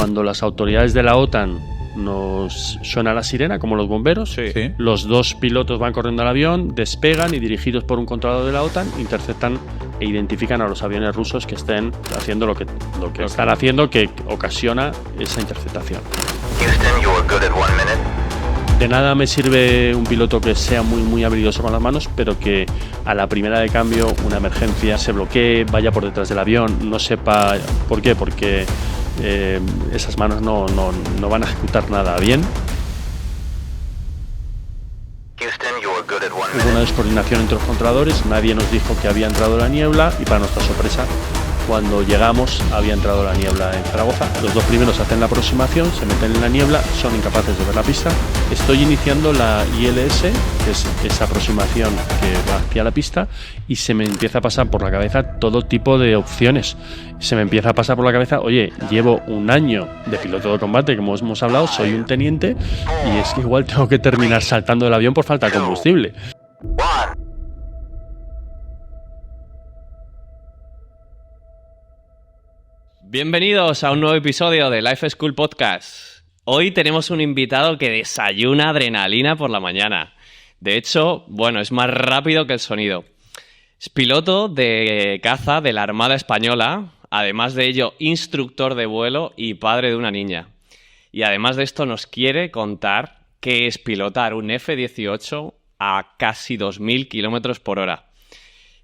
cuando las autoridades de la OTAN nos suena la sirena, como los bomberos, Sí. los dos pilotos van corriendo al avión, despegan y dirigidos por un controlador de la OTAN interceptan e identifican a los aviones rusos que estén haciendo lo que están haciendo, que ocasiona esa interceptación. Houston, you are good at 1 minute. De nada me sirve un piloto que sea muy habilidoso con las manos, pero que a la primera de cambio, una emergencia, se bloquee, vaya por detrás del avión, no sepa por qué, porque esas manos no van a ejecutar nada bien. Houston, you are good at 1 Hubo una minute. descoordinación entre los controladores, nadie nos dijo que había entrado la niebla y para nuestra sorpresa, cuando llegamos había entrado la niebla en Zaragoza. Los dos primeros hacen la aproximación, se meten en la niebla, son incapaces de ver la pista. Estoy iniciando la ILS, que es esa aproximación que va hacia la pista, y se me empieza a pasar por la cabeza todo tipo de opciones. Se me empieza a pasar por la cabeza, oye, llevo un año de piloto de combate, como hemos hablado, soy un teniente, y es que igual tengo que terminar saltando del avión por falta de combustible. 1. Bienvenidos a un nuevo episodio de Life School Podcast. Hoy tenemos un invitado que desayuna adrenalina por la mañana. De hecho, bueno, es más rápido que el sonido. Es piloto de caza de la Armada Española, además de ello, instructor de vuelo y padre de una niña. Y además de esto nos quiere contar qué es pilotar un F-18 a casi 2.000 kilómetros por hora.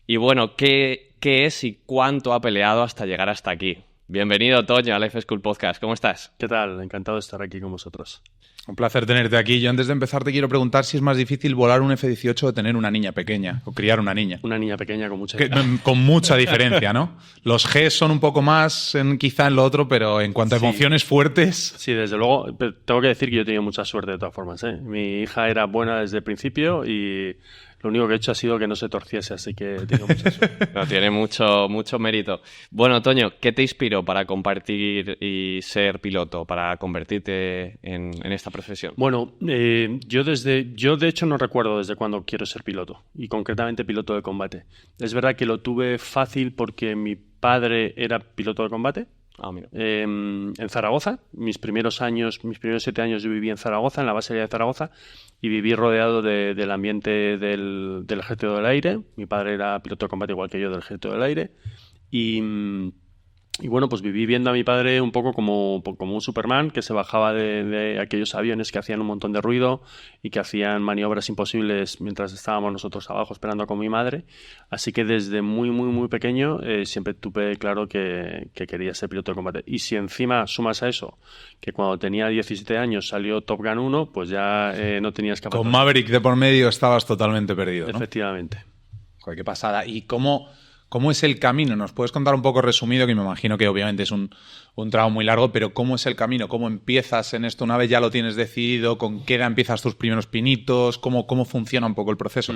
Y bueno, qué es y cuánto ha peleado hasta llegar hasta aquí. Bienvenido, Toño, a Life School Podcast. ¿Cómo estás? ¿Qué tal? Encantado de estar aquí con vosotros. Un placer tenerte aquí. Yo antes de empezar te quiero preguntar si es más difícil volar un F-18 o tener una niña pequeña, o criar una niña. Una niña pequeña con mucha Con mucha diferencia, ¿no? Los G son un poco más quizá en lo otro, pero en cuanto a Sí. emociones fuertes... Sí, desde luego. Pero tengo que decir que yo he tenido mucha suerte de todas formas, ¿eh? Mi hija era buena desde el principio y lo único que he hecho ha sido que no se torciese, así que he tenido mucha suerte. No, tiene mucho mérito. Bueno, Toño, ¿qué te inspiró para compartir y ser piloto, para convertirte en esta profesión? Bueno, yo de hecho no recuerdo desde cuándo quiero ser piloto, y concretamente piloto de combate. Es verdad que lo tuve fácil porque mi padre era piloto de combate. Ah, mira. En Zaragoza. Mis primeros 7 años yo viví en Zaragoza, en la base aérea de Zaragoza, y viví rodeado del ambiente del Ejército del Aire. Mi padre era piloto de combate igual que yo del Ejército del Aire. Y bueno, pues viví viendo a mi padre un poco como un Superman que se bajaba de aquellos aviones que hacían un montón de ruido y que hacían maniobras imposibles mientras estábamos nosotros abajo esperando con mi madre. Así que desde muy pequeño siempre tuve claro que quería ser piloto de combate. Y si encima sumas a eso que cuando tenía 17 años salió Top Gun 1, pues ya no tenía escapatoria. Con Maverick de por medio estabas totalmente perdido, ¿no? Efectivamente. Joder, qué pasada. ¿Y cómo es el camino? ¿Nos puedes contar un poco resumido? Que me imagino que obviamente es un trabajo muy largo, pero ¿cómo es el camino? ¿Cómo empiezas en esto? Una vez ya lo tienes decidido, ¿con qué edad empiezas tus primeros pinitos? ¿Cómo funciona un poco el proceso?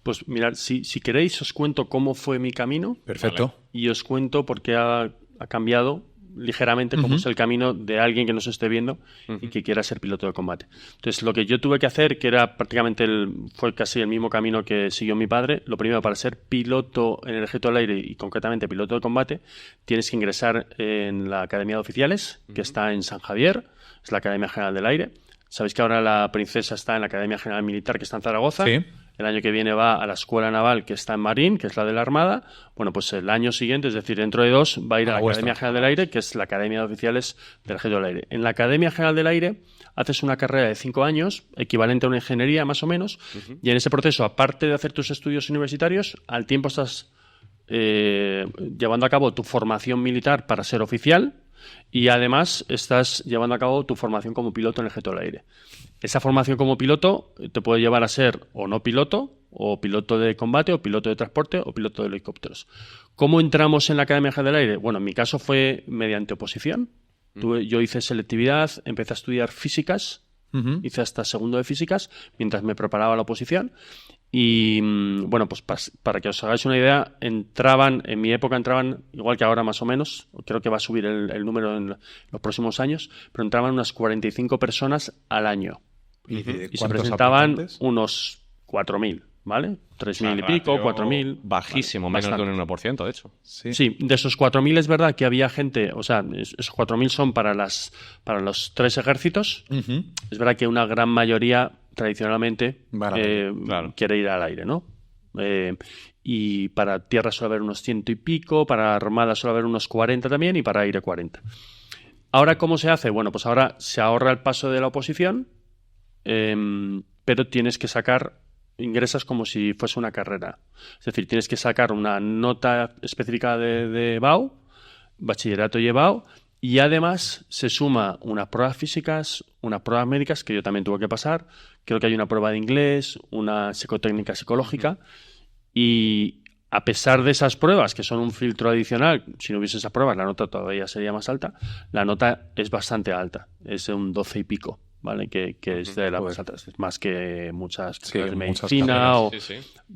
Pues mirad, si queréis os cuento cómo fue mi camino. Perfecto. Vale. Y os cuento por qué ha cambiado ligeramente cómo es el camino de alguien que nos esté viendo y que quiera ser piloto de combate. Entonces, lo que yo tuve que hacer, que era prácticamente fue casi el mismo camino que siguió mi padre. Lo primero, para ser piloto en el Ejército del Aire y concretamente piloto de combate, tienes que ingresar en la Academia de Oficiales, que está en San Javier, es la Academia General del Aire. Sabéis que ahora la princesa está en la Academia General Militar, que está en Zaragoza. Sí. El año que viene va a la Escuela Naval, que está en Marín, que es la de la Armada. Bueno, pues el año siguiente, es decir, dentro de 2, va a ir a la Academia General del Aire, que es la Academia de Oficiales del Ejército del Aire. En la Academia General del Aire haces una carrera de 5 años, equivalente a una ingeniería más o menos, y en ese proceso, aparte de hacer tus estudios universitarios, al tiempo estás llevando a cabo tu formación militar para ser oficial, y además estás llevando a cabo tu formación como piloto en el Ejército del Aire. Esa formación como piloto te puede llevar a ser o no piloto, o piloto de combate, o piloto de transporte, o piloto de helicópteros. ¿Cómo entramos en la Academia General del Aire? Bueno, en mi caso fue mediante oposición. Yo hice selectividad, empecé a estudiar físicas, hice hasta segundo de físicas, mientras me preparaba la oposición. Y bueno, pues para que os hagáis una idea, en mi época entraban, igual que ahora más o menos, creo que va a subir el número en los próximos años, pero entraban unas 45 personas al año. ¿Y Y se presentaban unos 4.000. ¿vale? 3.000 y pico, 4.000. Bajísimo, vale, menos de un 1%, de hecho. Sí, de esos 4.000 es verdad que había gente, o sea, esos 4.000 son para los 3 ejércitos. Es verdad que una gran mayoría, tradicionalmente, claro. quiere ir al aire, ¿no? Y para tierra suele haber unos 100 y pico, para armada suele haber unos 40 también y para aire 40. Ahora, ¿cómo se hace? Bueno, pues ahora se ahorra el paso de la oposición, pero tienes que ingresas como si fuese una carrera. Es decir, tienes que sacar una nota específica de BAU, bachillerato y BAU, y además se suma unas pruebas físicas, unas pruebas médicas, que yo también tuve que pasar. Creo que hay una prueba de inglés, una psicotécnica psicológica, y a pesar de esas pruebas, que son un filtro adicional, si no hubiese esas pruebas, la nota todavía sería más alta, la nota es bastante alta, es de un 12 y pico. ¿Vale? Que es de las más altas, es más que muchas carreras de medicina.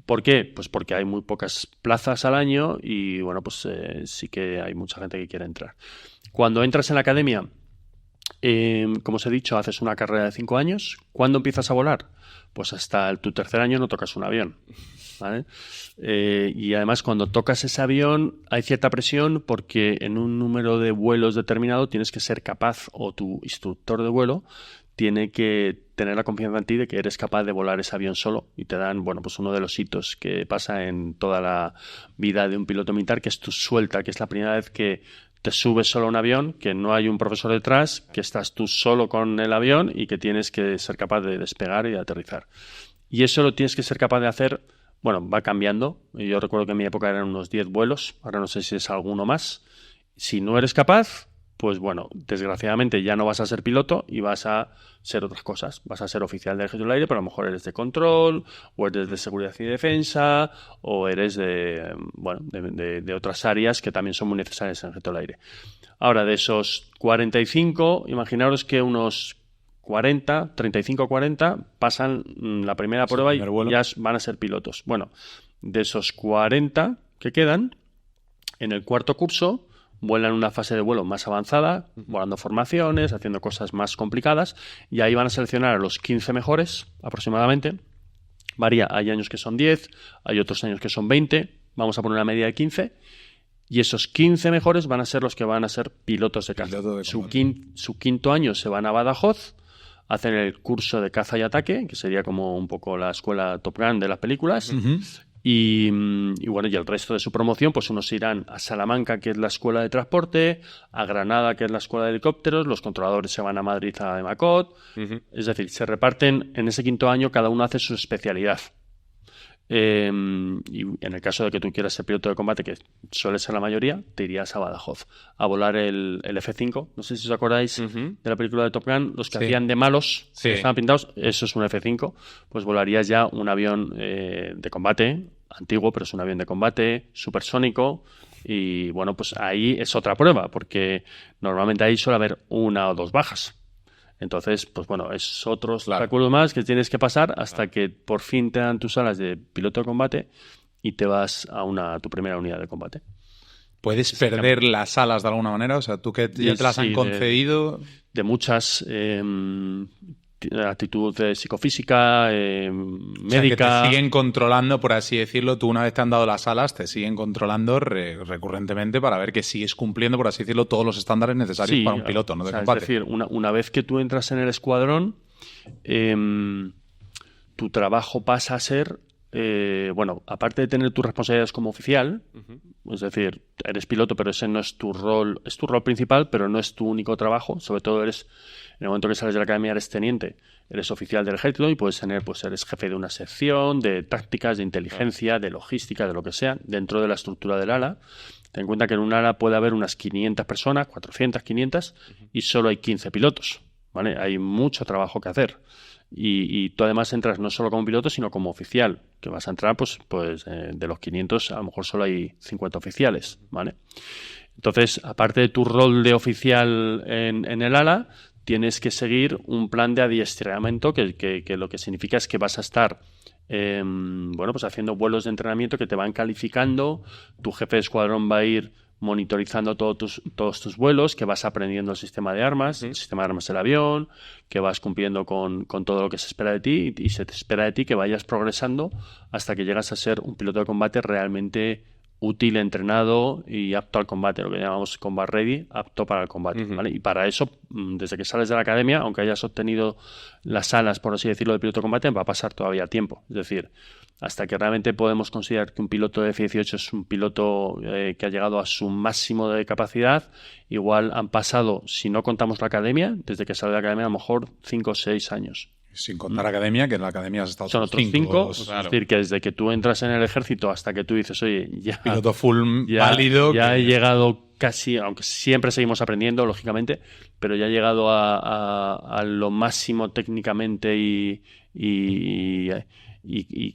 ¿Por qué? Pues porque hay muy pocas plazas al año y bueno, pues sí que hay mucha gente que quiere entrar. Cuando entras en la academia, como os he dicho, haces una carrera de 5 años. ¿Cuándo empiezas a volar? Pues hasta tu tercer año no tocas un avión, ¿vale? Y además cuando tocas ese avión hay cierta presión porque en un número de vuelos determinado tienes que ser capaz, o tu instructor de vuelo tiene que tener la confianza en ti de que eres capaz de volar ese avión solo, y te dan, bueno, pues uno de los hitos que pasa en toda la vida de un piloto militar, que es tu suelta, que es la primera vez que te subes solo a un avión, que no hay un profesor detrás, que estás tú solo con el avión y que tienes que ser capaz de despegar y de aterrizar. Y eso lo tienes que ser capaz de hacer, bueno, va cambiando. Yo recuerdo que en mi época eran unos 10 vuelos, ahora no sé si es alguno más. Si no eres capaz, pues bueno, desgraciadamente ya no vas a ser piloto y vas a ser otras cosas. Vas a ser oficial del Ejército del Aire, pero a lo mejor eres de control, o eres de seguridad y defensa, o eres de otras áreas que también son muy necesarias en el Ejército del Aire. Ahora, de esos 45, imaginaros que unos 40, 35 o 40 pasan la primera prueba y ya van a ser pilotos. Bueno, de esos 40 que quedan, en el cuarto curso vuelan una fase de vuelo más avanzada, volando formaciones, haciendo cosas más complicadas, y ahí van a seleccionar a los 15 mejores aproximadamente. Varía, hay años que son 10, hay otros años que son 20, vamos a poner una media de 15, y esos 15 mejores van a ser los que van a ser pilotos de caza. Su quinto año se van a Badajoz, hacen el curso de caza y ataque, que sería como un poco la escuela Top Gun de las películas. Y bueno, y el resto de su promoción, pues unos irán a Salamanca, que es la escuela de transporte, a Granada, que es la escuela de helicópteros, los controladores se van a Madrid a Demacot. Es decir, se reparten en ese quinto año, cada uno hace su especialidad. Y en el caso de que tú quieras ser piloto de combate, que suele ser la mayoría, te irías a Badajoz a volar el F5. No sé si os acordáis de la película de Top Gun, los que hacían de malos, que estaban pintados, eso es un F5. Pues volarías ya un avión de combate antiguo, pero es un avión de combate supersónico. Y bueno, pues ahí es otra prueba, porque normalmente ahí suele haber 1 o 2 bajas. Entonces, pues bueno, es otro obstáculo más que tienes que pasar hasta que por fin te dan tus alas de piloto de combate y te vas a tu primera unidad de combate. ¿Puedes perder las alas de alguna manera? O sea, tú que ya te las han concedido. De muchas, actitud psicofísica, médica. O sea, que te siguen controlando, por así decirlo. Tú, una vez te han dado las alas, te siguen controlando recurrentemente para ver que sigues cumpliendo, por así decirlo, todos los estándares necesarios para un piloto, ¿no? De combate. Es decir, una vez que tú entras en el escuadrón, tu trabajo pasa a ser, aparte de tener tus responsabilidades como oficial, es decir, eres piloto, pero ese no es tu rol, es tu rol principal, pero no es tu único trabajo. Sobre todo en el momento que sales de la academia eres teniente, eres oficial del ejército y puedes tener, pues eres jefe de una sección, de tácticas, de inteligencia, de logística, de lo que sea, dentro de la estructura del ala. Ten en cuenta que en un ala puede haber unas 500 personas, 400, 500, y solo hay 15 pilotos, ¿vale? Hay mucho trabajo que hacer. Y tú además entras no solo como piloto, sino como oficial, que vas a entrar, pues de los 500 a lo mejor solo hay 50 oficiales, ¿vale? Entonces, aparte de tu rol de oficial en el ala, tienes que seguir un plan de adiestramiento que lo que significa es que vas a estar haciendo vuelos de entrenamiento que te van calificando. Tu jefe de escuadrón va a ir monitorizando todos tus vuelos, que vas aprendiendo el sistema de armas, el sistema de armas del avión, que vas cumpliendo con todo lo que se espera de ti y se te espera de ti que vayas progresando hasta que llegas a ser un piloto de combate realmente útil, entrenado y apto al combate, lo que llamamos combat ready, apto para el combate, ¿vale? Y para eso, desde que sales de la academia, aunque hayas obtenido las alas, por así decirlo, de piloto de combate, va a pasar todavía tiempo. Es decir, hasta que realmente podemos considerar que un piloto de F-18 es un piloto que ha llegado a su máximo de capacidad, igual han pasado, si no contamos la academia, desde que sale de la academia a lo mejor 5 o 6 años. Sin contar academia, que en la academia has estado son otros 5. Es decir, que desde que tú entras en el ejército hasta que tú dices, oye, ya... Piloto full válido. Ya he llegado casi, aunque siempre seguimos aprendiendo, lógicamente, pero ya he llegado a lo máximo técnicamente y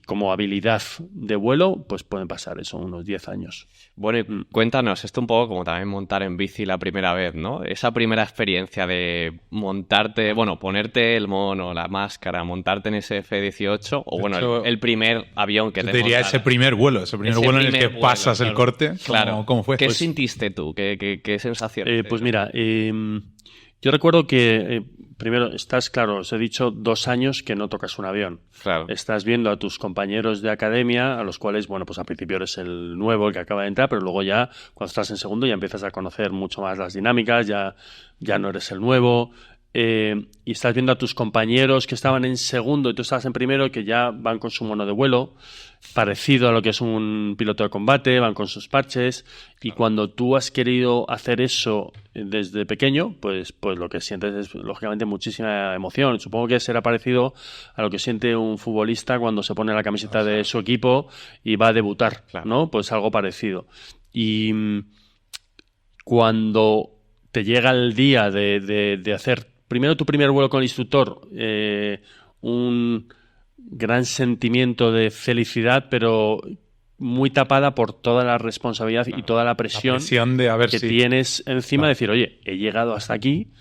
como habilidad de vuelo, pues pueden pasar eso, unos 10 años. Bueno, y cuéntanos, esto un poco como también montar en bici la primera vez, ¿no? Esa primera experiencia de montarte, bueno, ponerte el mono, la máscara, montarte en ese F-18, o bueno, hecho, el primer avión que te diría ese primer vuelo en el que pasas el corte. Claro. ¿Cómo fue? ¿Qué sintiste tú? ¿Qué sensación? Pues mira, yo recuerdo que primero estás, claro, os he dicho 2 años que no tocas un avión. Claro. Estás viendo a tus compañeros de academia, a los cuales, bueno, pues al principio eres el nuevo, el que acaba de entrar, pero luego ya, cuando estás en segundo, ya empiezas a conocer mucho más las dinámicas, ya no eres el nuevo. Y estás viendo a tus compañeros que estaban en segundo y tú estabas en primero, que ya van con su mono de vuelo, parecido a lo que es un piloto de combate, van con sus parches, y cuando tú has querido hacer eso desde pequeño, pues lo que sientes es lógicamente muchísima emoción. Supongo que será parecido a lo que siente un futbolista cuando se pone la camiseta de su equipo y va a debutar, ¿no? Pues algo parecido. Y cuando te llega el día de hacer primero tu primer vuelo con el instructor, un gran sentimiento de felicidad, pero muy tapada por toda la responsabilidad y toda la presión de a ver que tienes encima de decir, oye, he llegado hasta aquí,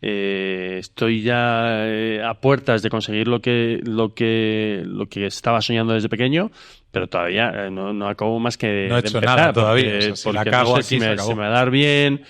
estoy ya a puertas de conseguir lo que estaba soñando desde pequeño, pero todavía no acabo más que no he hecho nada todavía. Si la cago no sé aquí, si me va a dar bien,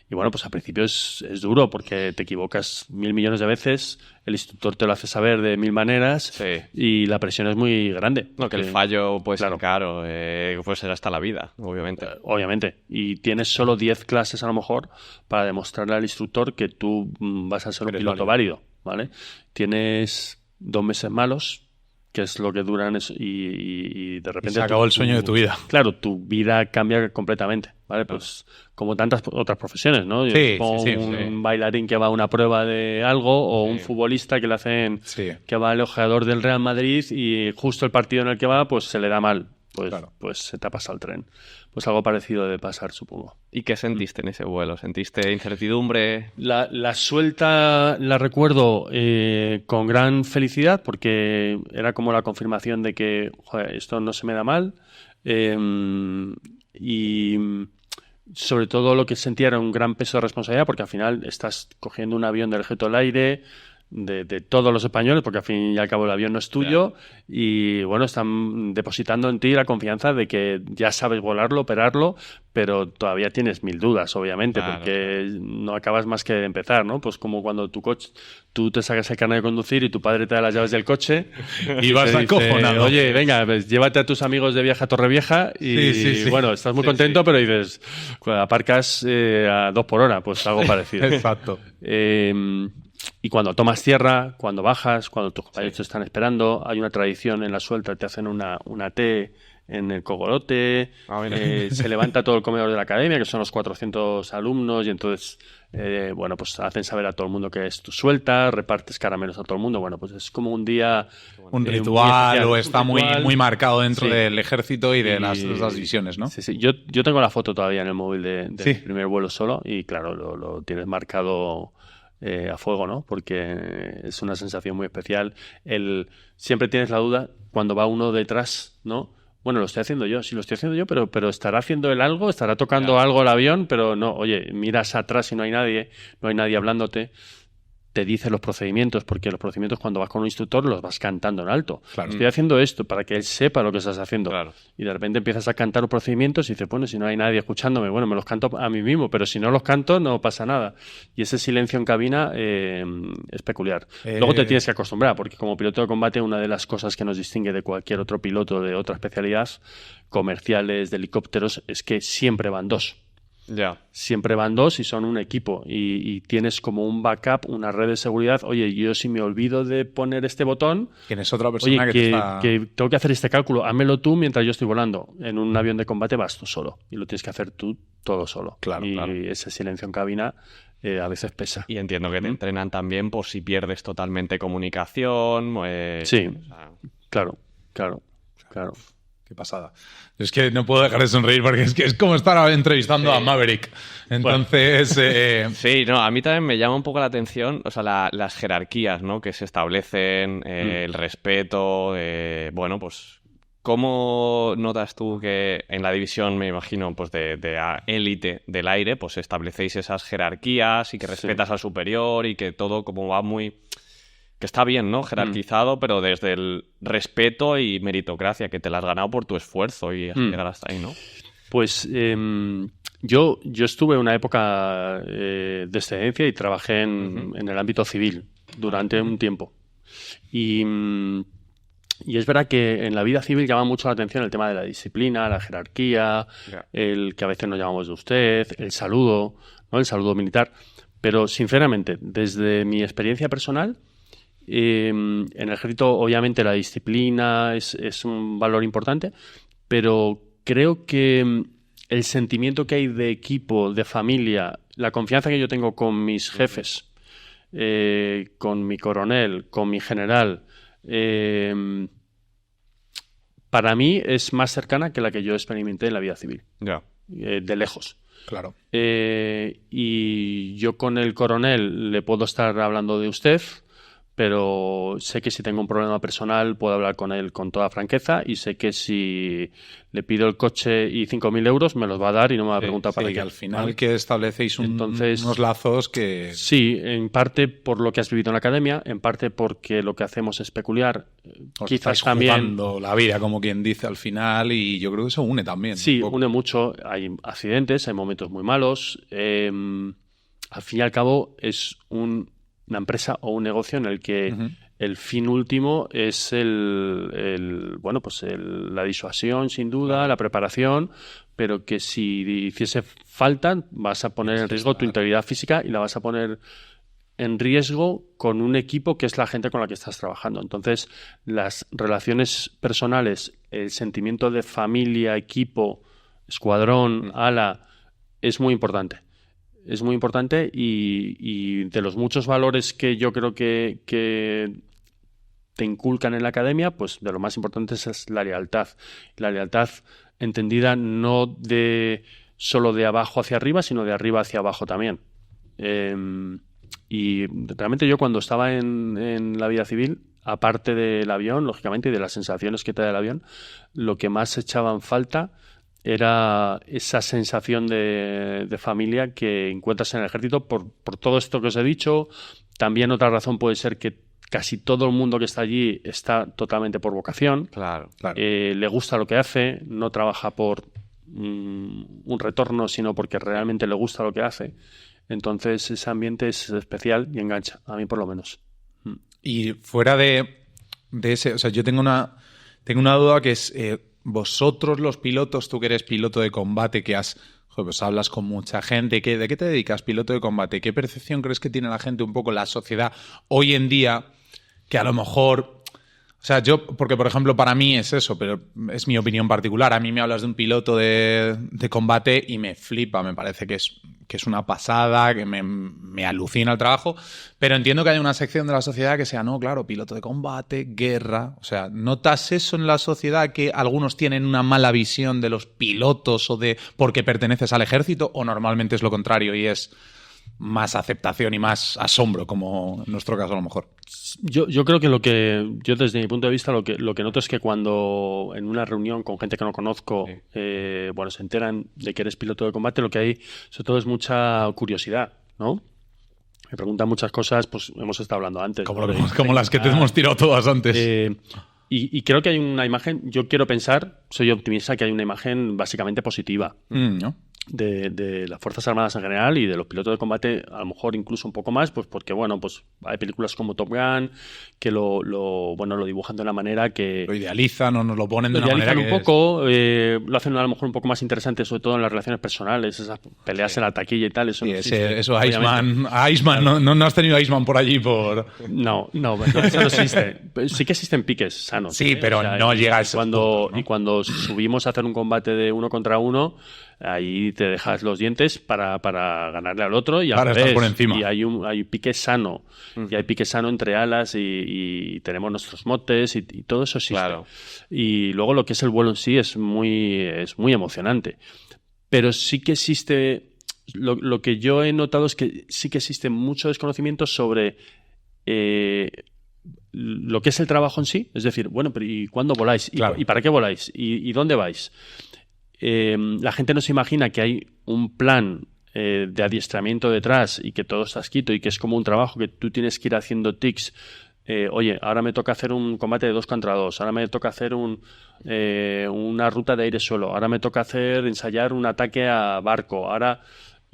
y bueno, pues al principio es duro porque te equivocas 1000 millones de veces, el instructor te lo hace saber de 1000 maneras y la presión es muy grande. No, que el fallo puede ser caro, puede ser hasta la vida, obviamente. Obviamente. Y tienes solo 10 clases a lo mejor para demostrarle al instructor que tú vas a ser un piloto válido, ¿vale? Tienes 2 meses malos, que es lo que duran y de repente... se acabó el sueño de tu vida. Claro, tu vida cambia completamente, ¿vale? Pues como tantas otras profesiones, ¿no? Un bailarín que va a una prueba de algo o un futbolista que le hacen que va al ojeador del Real Madrid y justo el partido en el que va pues se le da mal. Pues se te ha pasado el tren. Pues algo parecido debe pasar, supongo. ¿Y qué sentiste en ese vuelo? ¿Sentiste incertidumbre? La suelta la recuerdo con gran felicidad porque era como la confirmación de que joder, esto no se me da mal. Y sobre todo lo que sentía era un gran peso de responsabilidad porque al final estás cogiendo un avión del Ejército del Aire de todos los españoles, porque al fin y al cabo el avión no es tuyo y bueno, están depositando en ti la confianza de que ya sabes volarlo, operarlo, pero todavía tienes 1000 dudas, obviamente, porque no acabas más que de empezar, ¿no? Pues como cuando tú te sacas el carnet de conducir y tu padre te da las llaves del coche y vas acojonado. Oye, venga, pues, llévate a tus amigos de viaje a Torrevieja y bueno, estás muy contento, pero dices, aparcas a 2 por hora, pues algo parecido. Exacto. Y cuando tomas tierra, cuando bajas, cuando tus compañeros te están esperando, hay una tradición en la suelta, te hacen una té en el cogolote, se levanta todo el comedor de la academia, que son los 400 alumnos, y entonces, bueno, pues hacen saber a todo el mundo que es tu suelta, repartes caramelos a todo el mundo, bueno, pues es como un día... Un ritual, o está muy marcado dentro del ejército y de las divisiones, ¿no? Sí. Yo tengo la foto todavía en el móvil del primer vuelo solo, y claro, lo tienes marcado... a fuego, ¿no? Porque es una sensación muy especial. Siempre tienes la duda cuando va uno detrás, ¿no? Bueno, lo estoy haciendo yo, sí lo estoy haciendo yo, pero ¿estará haciendo él algo? ¿Estará tocando algo el avión? Pero no, oye, miras atrás y no hay nadie hablándote. te dice los procedimientos, porque los procedimientos cuando vas con un instructor los vas cantando en alto. Claro. Estoy haciendo esto para que él sepa lo que estás haciendo. Claro. Y de repente empiezas a cantar los procedimientos y dices, bueno, si no hay nadie escuchándome, bueno, me los canto a mí mismo, pero si no los canto no pasa nada. Y ese silencio en cabina es peculiar. Luego te tienes que acostumbrar, porque como piloto de combate una de las cosas que nos distingue de cualquier otro piloto de otra especialidad, comerciales, de helicópteros, es que siempre van dos. Ya. Siempre van dos y son un equipo y tienes como un backup, una red de seguridad. Oye, yo si me olvido de poner este botón, Tienes otra persona oye, que te está... que tengo que hacer este cálculo, házmelo tú mientras yo estoy volando. En un avión de combate vas tú solo y lo tienes que hacer tú todo solo. Claro, y claro. ese silencio en cabina a veces pesa. Y entiendo que te entrenan también por si pierdes totalmente comunicación. Sí. O sea, Claro. Qué pasada. Es que no puedo dejar de sonreír porque es que es como estar entrevistando a Maverick. Entonces... Sí, no, a mí también me llama un poco la atención, o sea, las jerarquías, ¿no? Que se establecen, el respeto, bueno, pues, ¿cómo notas tú que en la división, me imagino, pues de élite del aire, pues establecéis esas jerarquías y que respetas al superior y que todo como va muy... Que está bien, ¿no? Jerarquizado, pero desde el respeto y meritocracia, que te la has ganado por tu esfuerzo y llegar hasta ahí, ¿no? Pues yo estuve en una época de excedencia y trabajé en el ámbito civil durante un tiempo. Y es verdad que en la vida civil llama mucho la atención el tema de la disciplina, la jerarquía, el que a veces nos llamamos de usted, el saludo, ¿no? El saludo militar. Pero, sinceramente, desde mi experiencia personal, en el ejército, obviamente, la disciplina es un valor importante, pero creo que el sentimiento que hay de equipo, de familia, la confianza que yo tengo con mis jefes, con mi coronel, con mi general, para mí es más cercana que la que yo experimenté en la vida civil, de lejos. Claro. Y yo con el coronel le puedo estar hablando de usted, pero sé que si tengo un problema personal puedo hablar con él con toda franqueza y sé que si le pido el coche y 5.000 euros me los va a dar y no me va a preguntar para qué. Que al final que establecéis unos lazos que... Sí, en parte por lo que has vivido en la academia, en parte porque lo que hacemos es peculiar. Os quizás estáis también jugando la vida, como quien dice al final, y yo creo que eso une también. Sí, une mucho. Hay accidentes, hay momentos muy malos. Al fin y al cabo es una empresa o un negocio en el que el fin último es la disuasión, sin duda, la preparación, pero que si hiciese falta vas a poner en riesgo tu integridad física y la vas a poner en riesgo con un equipo que es la gente con la que estás trabajando. Entonces, las relaciones personales, el sentimiento de familia, equipo, escuadrón, ala, es muy importante. Es muy importante y de los muchos valores que yo creo que te inculcan en la academia, pues de lo más importante es la lealtad. La lealtad entendida no solo de abajo hacia arriba, sino de arriba hacia abajo también. Y realmente yo cuando estaba en la vida civil, aparte del avión, lógicamente, y de las sensaciones que te da el avión, lo que más echaba en falta era esa sensación de familia que encuentras en el ejército por todo esto que os he dicho. También otra razón puede ser que casi todo el mundo que está allí está totalmente por vocación. Claro. Le gusta lo que hace, no trabaja por un retorno, sino porque realmente le gusta lo que hace. Entonces ese ambiente es especial y engancha, a mí por lo menos. Y fuera de ese, o sea, yo tengo una duda que es... vosotros los pilotos, tú que eres piloto de combate, que pues hablas con mucha gente, ¿de qué te dedicas, piloto de combate? ¿Qué percepción crees que tiene la gente un poco la sociedad hoy en día que a lo mejor... O sea, porque por ejemplo para mí es eso, pero es mi opinión particular. A mí me hablas de un piloto de combate y me flipa, me parece que es una pasada, que me alucina el trabajo, pero entiendo que hay una sección de la sociedad que sea, no, claro, piloto de combate, guerra. O sea, ¿notas eso en la sociedad que algunos tienen una mala visión de los pilotos o de porque perteneces al ejército o normalmente es lo contrario y es más aceptación y más asombro, como en nuestro caso a lo mejor? Yo creo que yo desde mi punto de vista lo que noto es que cuando en una reunión con gente que no conozco, se enteran de que eres piloto de combate, lo que hay sobre todo es mucha curiosidad, ¿no? Me preguntan muchas cosas, pues hemos estado hablando antes. Como, ¿no? como las que te hemos tirado todas antes. Y creo que hay una imagen, yo quiero pensar, soy optimista, que hay una imagen básicamente positiva. ¿No? De las Fuerzas Armadas en general y de los pilotos de combate, a lo mejor incluso un poco más, pues porque, bueno, pues hay películas como Top Gun que lo dibujan de una manera que... Lo idealizan o nos lo ponen de Lo una manera idealizan un poco, lo hacen a lo mejor un poco más interesante, sobre todo en las relaciones personales, esas peleas en la taquilla y tal, eso Sí, no existe, eso Iceman, no has tenido Iceman por allí por... No, eso no existe. Sí que existen piques sanos. Sí, pero no llega a ese punto, ¿no? Y cuando subimos a hacer un combate de 1 contra 1, ahí te dejas los dientes para ganarle al otro y para estar por encima. Y hay pique sano. Y hay pique sano entre alas y tenemos nuestros motes y todo eso existe. Claro. Y luego lo que es el vuelo en sí es muy emocionante. Pero sí que existe... Lo que yo he notado es que sí que existe mucho desconocimiento sobre lo que es el trabajo en sí. Es decir, bueno, pero ¿y cuándo voláis? Claro. ¿Y para qué voláis? ¿Y dónde vais? La gente no se imagina que hay un plan de adiestramiento detrás y que todo está escrito y que es como un trabajo que tú tienes que ir haciendo tics. Oye, ahora me toca hacer un combate de 2 contra 2, ahora me toca hacer una ruta de aire-suelo, ahora me toca ensayar un ataque a barco, ahora...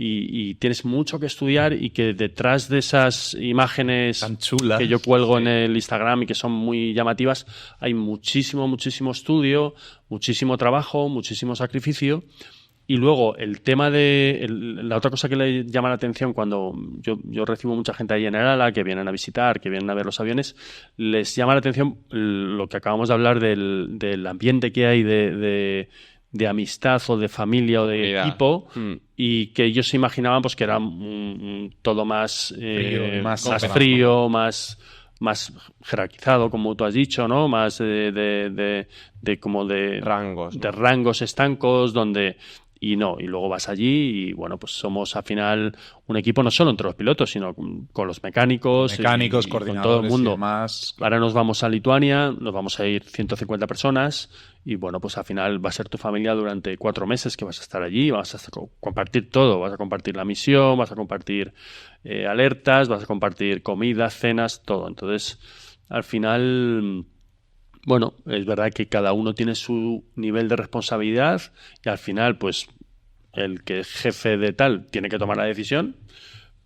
Y tienes mucho que estudiar y que detrás de esas imágenes tan chulas que yo cuelgo en el Instagram y que son muy llamativas, hay muchísimo estudio, muchísimo trabajo, muchísimo sacrificio. Y luego el tema de... la otra cosa que le llama la atención cuando yo recibo mucha gente ahí en el ala que vienen a visitar, que vienen a ver los aviones, les llama la atención lo que acabamos de hablar del ambiente que hay de amistad o de familia o de equipo y que ellos se imaginaban pues que era todo más frío, más jerarquizado, como tú has dicho, ¿no? Más de rangos, ¿no? De rangos estancos donde... Y luego vas allí y, bueno, pues somos al final un equipo no solo entre los pilotos, sino con los mecánicos, coordinadores, con todo el mundo. Y demás. Ahora nos vamos a Lituania, nos vamos a ir 150 personas y, bueno, pues al final va a ser tu familia durante 4 meses que vas a estar allí, vas a compartir todo, vas a compartir la misión, vas a compartir alertas, vas a compartir comidas, cenas, todo. Entonces, al final... Bueno, es verdad que cada uno tiene su nivel de responsabilidad y al final, pues, el que es jefe de tal tiene que tomar la decisión,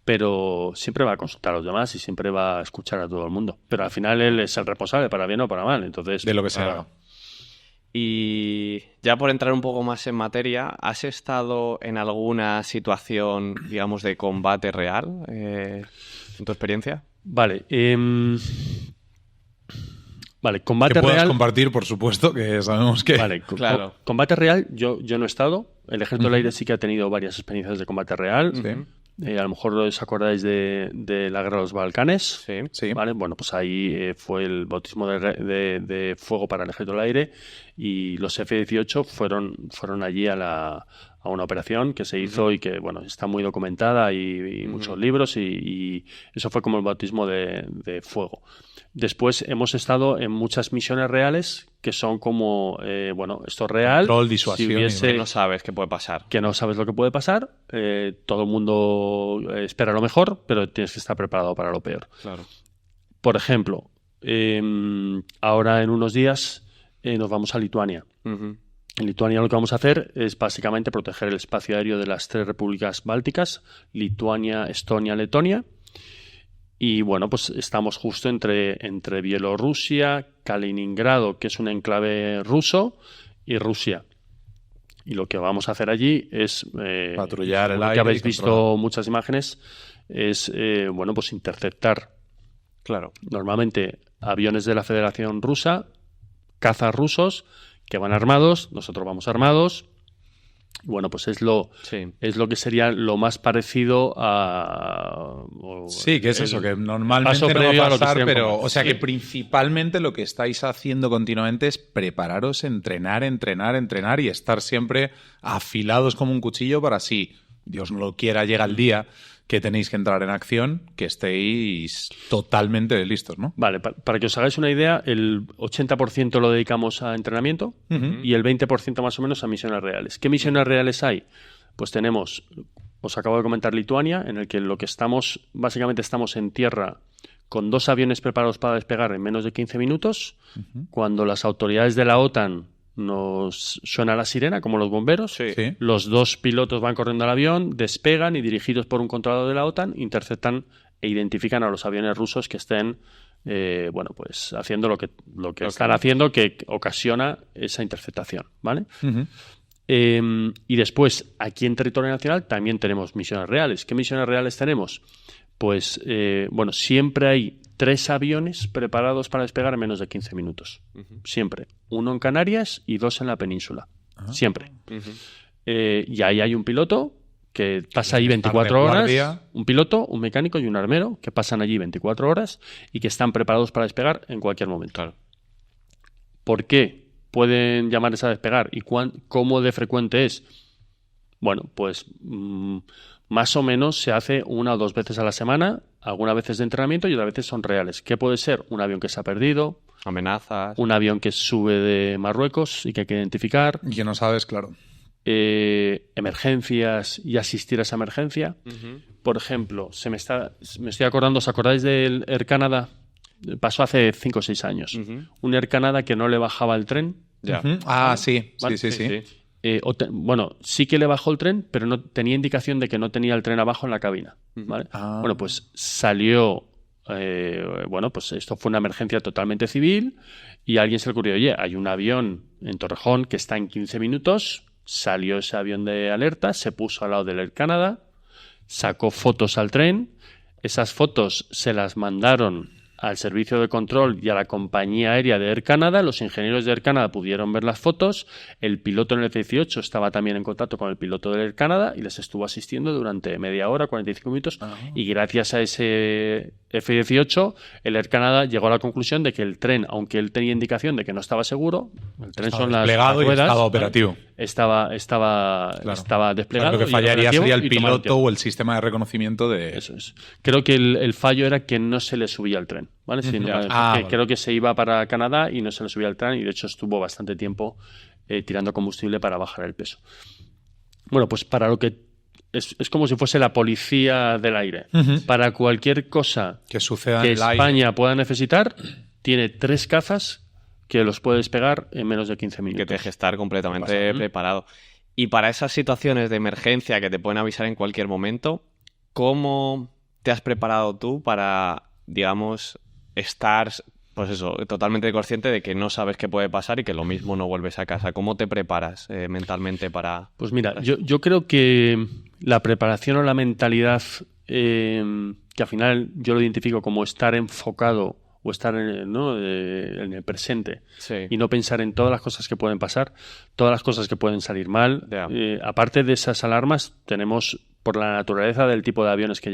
pero siempre va a consultar a los demás y siempre va a escuchar a todo el mundo. Pero al final él es el responsable, para bien o para mal. Entonces, de lo que sea. Y ya por entrar un poco más en materia, ¿has estado en alguna situación, digamos, de combate real en tu experiencia? Vale. Vale, combate que puedas real. Compartir, por supuesto, que sabemos que... Vale, claro. Combate real, yo no he estado. El Ejército del Aire sí que ha tenido varias experiencias de combate real. Sí. A lo mejor os acordáis de la Guerra de los Balcanes. Sí. ¿Vale? Bueno, pues ahí fue el bautismo de fuego para el Ejército del Aire y los F-18 fueron allí a una operación que se hizo y que, bueno, está muy documentada y muchos libros y eso fue como el bautismo de fuego. Después hemos estado en muchas misiones reales que son como, esto es real. Control, disuasión. Que no sabes qué puede pasar. Que no sabes lo que puede pasar. Todo el mundo espera lo mejor, pero tienes que estar preparado para lo peor. Claro. Por ejemplo, ahora en unos días nos vamos a Lituania. En Lituania lo que vamos a hacer es básicamente proteger el espacio aéreo de las 3 repúblicas bálticas, Lituania, Estonia, Letonia. Y bueno, pues estamos justo entre Bielorrusia, Kaliningrado, que es un enclave ruso, y Rusia. Y lo que vamos a hacer allí es patrullar el aire. Que habéis visto muchas imágenes, es pues interceptar. Claro. Normalmente aviones de la Federación Rusa, cazas rusos que van armados, nosotros vamos armados. Bueno, pues es lo que sería lo más parecido a... Sí, que es eso, que normalmente no va a pasar, pero... O sea, que principalmente lo que estáis haciendo continuamente es prepararos, entrenar y estar siempre afilados como un cuchillo para si, Dios no lo quiera, llega el día que tenéis que entrar en acción, que estéis totalmente listos, ¿no? Vale, para que os hagáis una idea, el 80% lo dedicamos a entrenamiento y el 20% más o menos a misiones reales. ¿Qué misiones reales hay? Pues tenemos os acabo de comentar Lituania, en el que básicamente estamos en tierra con 2 aviones preparados para despegar en menos de 15 minutos. Cuando las autoridades de la OTAN nos suena la sirena, como los bomberos, Sí. los 2 pilotos van corriendo al avión, despegan y, dirigidos por un controlador de la OTAN, interceptan e identifican a los aviones rusos que estén pues haciendo lo que están haciendo, que ocasiona esa interceptación, ¿vale? Y después, aquí en territorio nacional también tenemos misiones reales. ¿Qué misiones reales tenemos? Pues, siempre hay 3 aviones preparados para despegar en menos de 15 minutos. Siempre. 1 en Canarias y 2 en la península. Siempre. Y ahí hay un piloto que pasa ahí 24 horas. Un piloto, un mecánico y un armero que pasan allí 24 horas y que están preparados para despegar en cualquier momento. Claro. ¿Por qué pueden llamarles a despegar y cómo de frecuente es? Bueno, pues más o menos se hace 1 o 2 veces a la semana, algunas veces de entrenamiento y otras veces son reales. ¿Qué puede ser? Un avión que se ha perdido, amenazas, un avión que sube de Marruecos y que hay que identificar. Y que no sabes, claro. Emergencias y asistir a esa emergencia. Por ejemplo, me estoy acordando, ¿os acordáis del Air Canada? Pasó hace 5 o 6 años. Un Air Canada que no le bajaba el tren. Ya. Sí. ¿Vale? Sí. Sí que le bajó el tren, pero no tenía indicación de que no tenía el tren abajo en la cabina, ¿vale? Bueno, pues salió... pues esto fue una emergencia totalmente civil y a alguien se le ocurrió, oye, hay un avión en Torrejón que está en 15 minutos, salió ese avión de alerta, se puso al lado del Air Canada, sacó fotos al tren, esas fotos se las mandaron al servicio de control y a la compañía aérea de Air Canada. Los ingenieros de Air Canada pudieron ver las fotos. El piloto en el F-18 estaba también en contacto con el piloto de Air Canada y les estuvo asistiendo durante media hora, 45 minutos. Y gracias a ese F-18, el Air Canada llegó a la conclusión de que el tren, aunque él tenía indicación de que no estaba seguro, el tren estaba son las desplegado y ruedas, estaba operativo. Estaba desplegado. Lo que y fallaría sería el y tomaron piloto tiempo. o el sistema de reconocimiento de... Eso es. Creo que el fallo era que no se le subía el tren, ¿vale? Vale. Creo que se iba para Canadá y no se le subía el tren y de hecho estuvo bastante tiempo tirando combustible para bajar el peso. Bueno, pues para lo que es como si fuese la policía del aire. Para cualquier cosa que suceda que en el aire. España pueda necesitar, tiene 3 cazas que los puede despegar en menos de 15 minutos. Que te deje estar completamente preparado. Y para esas situaciones de emergencia que te pueden avisar en cualquier momento, ¿cómo te has preparado tú para, digamos, estar, pues eso, totalmente consciente de que no sabes qué puede pasar y que lo mismo no vuelves a casa? ¿Cómo te preparas mentalmente para...? Pues mira, yo creo que la preparación o la mentalidad, que al final yo lo identifico como estar enfocado o estar en el presente y no pensar en todas las cosas que pueden pasar, todas las cosas que pueden salir mal. Aparte de esas alarmas, tenemos, por la naturaleza del tipo de aviones que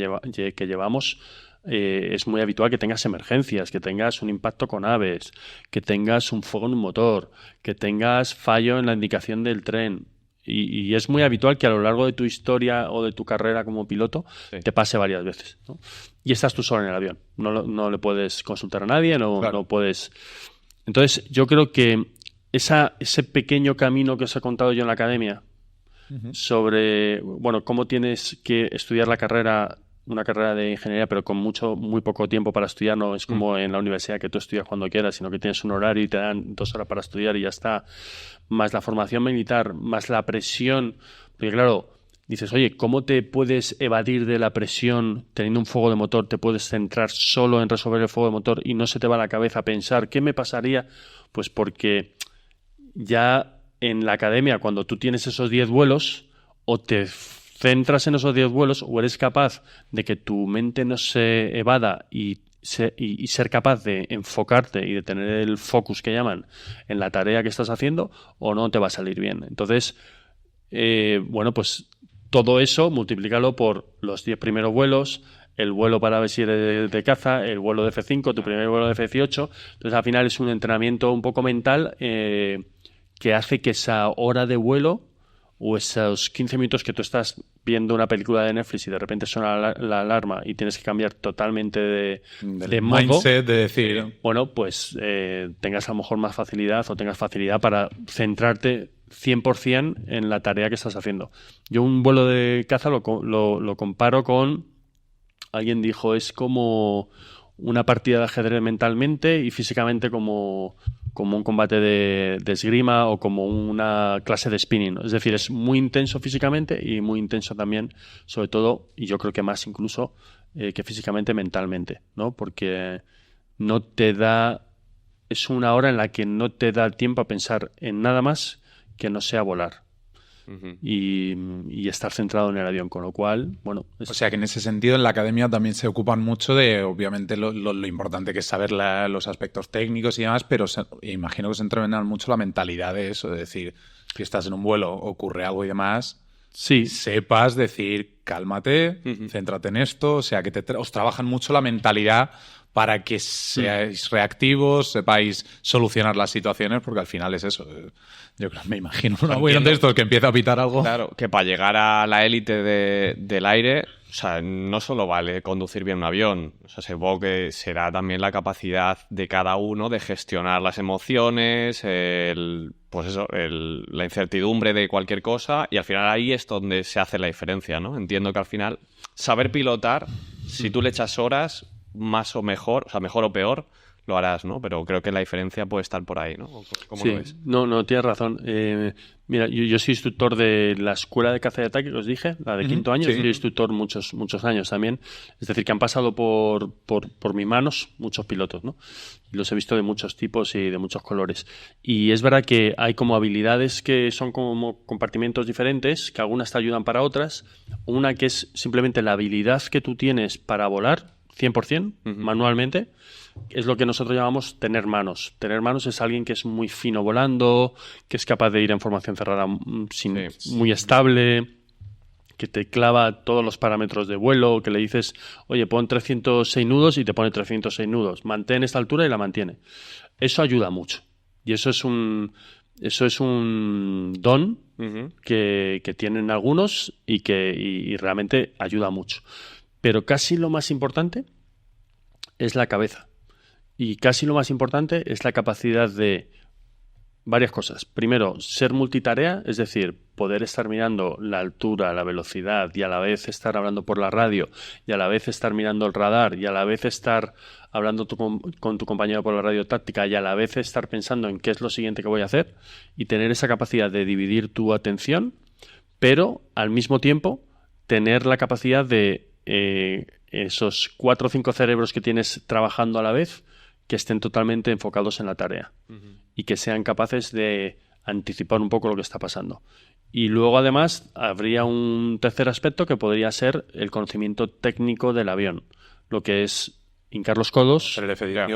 llevamos, es muy habitual que tengas emergencias, que tengas un impacto con aves, que tengas un fuego en un motor, que tengas fallo en la indicación del tren. Y es muy habitual que a lo largo de tu historia o de tu carrera como piloto te pase varias veces, ¿no? Y estás tú solo en el avión. No le puedes consultar a nadie, no puedes... Entonces, yo creo que ese pequeño camino que os he contado yo en la academia sobre, cómo tienes que estudiar una carrera de ingeniería, pero con muy poco tiempo para estudiar, no es como en la universidad que tú estudias cuando quieras, sino que tienes un horario y te dan 2 horas para estudiar y ya está, más la formación militar, más la presión, porque claro, dices, oye, ¿cómo te puedes evadir de la presión teniendo un fuego de motor? Te puedes centrar solo en resolver el fuego de motor y no se te va a la cabeza pensar, ¿qué me pasaría? Pues porque ya en la academia, cuando tú tienes esos 10 vuelos, o te centras en esos 10 vuelos o eres capaz de que tu mente no se evada y ser capaz de enfocarte y de tener el focus que llaman en la tarea que estás haciendo, o no te va a salir bien. Entonces, pues todo eso multiplícalo por los 10 primeros vuelos, el vuelo para ver si eres de caza, el vuelo de F5, tu primer vuelo de F18. Entonces, al final es un entrenamiento un poco mental que hace que esa hora de vuelo o esos 15 minutos que tú estás viendo una película de Netflix y de repente suena la alarma y tienes que cambiar totalmente de modo, mindset de decir... pues tengas a lo mejor más facilidad o tengas facilidad para centrarte 100% en la tarea que estás haciendo. Yo un vuelo de caza lo comparo con... Alguien dijo, es como una partida de ajedrez mentalmente y físicamente como un combate de esgrima o como una clase de spinning, ¿no? Es decir, es muy intenso físicamente y muy intenso también, sobre todo, y yo creo que más incluso que físicamente, mentalmente, ¿no? Porque no te da... Es una hora en la que no te da tiempo a pensar en nada más que no sea volar. Y estar centrado en el avión, con lo cual, bueno... O sea que en ese sentido en la academia también se ocupan mucho de, obviamente, lo importante que es saber los aspectos técnicos y demás, pero imagino que se entrenan mucho la mentalidad de eso, de decir, si estás en un vuelo, ocurre algo y demás, sí, sepas decir, cálmate, céntrate en esto, o sea que os trabajan mucho la mentalidad para que seáis reactivos, sepáis solucionar las situaciones, porque al final es eso. Yo creo, me imagino un avión de estos que empieza a pitar algo. Claro, que para llegar a la élite del aire, o sea, no solo vale conducir bien un avión, o sea, supongo que será también la capacidad de cada uno de gestionar las emociones, la incertidumbre de cualquier cosa, y al final ahí es donde se hace la diferencia, ¿no? Entiendo que al final saber pilotar, si tú le echas horas, más o mejor, o sea, mejor o peor, lo harás, ¿no? Pero creo que la diferencia puede estar por ahí, ¿no? ¿Cómo lo ves? No, tienes razón. Mira, yo soy instructor de la escuela de caza y ataque que os dije, la de quinto año. Sí. Soy instructor muchos años también. Es decir, que han pasado por mis manos muchos pilotos, ¿no? Los he visto de muchos tipos y de muchos colores. Y es verdad que hay como habilidades que son como compartimentos diferentes, que algunas te ayudan para otras. Una que es simplemente la habilidad que tú tienes para volar 100% manualmente. Es lo que nosotros llamamos tener manos. Tener manos es alguien que es muy fino volando, que es capaz de ir en formación cerrada muy estable, que te clava todos los parámetros de vuelo, que le dices, oye, pon 306 nudos y te pone 306 nudos. Mantén esta altura y la mantiene. Eso ayuda mucho. Y eso es un don que tienen algunos y realmente ayuda mucho. Pero casi lo más importante es la cabeza. Y casi lo más importante es la capacidad de varias cosas. Primero, ser multitarea, es decir, poder estar mirando la altura, la velocidad y a la vez estar hablando por la radio y a la vez estar mirando el radar y a la vez estar hablando con tu compañero por la radio táctica y a la vez estar pensando en qué es lo siguiente que voy a hacer y tener esa capacidad de dividir tu atención, pero al mismo tiempo tener la capacidad de esos 4 o 5 cerebros que tienes trabajando a la vez que estén totalmente enfocados en la tarea y que sean capaces de anticipar un poco lo que está pasando. Y luego, además, habría un tercer aspecto que podría ser el conocimiento técnico del avión, lo que es hincar los codos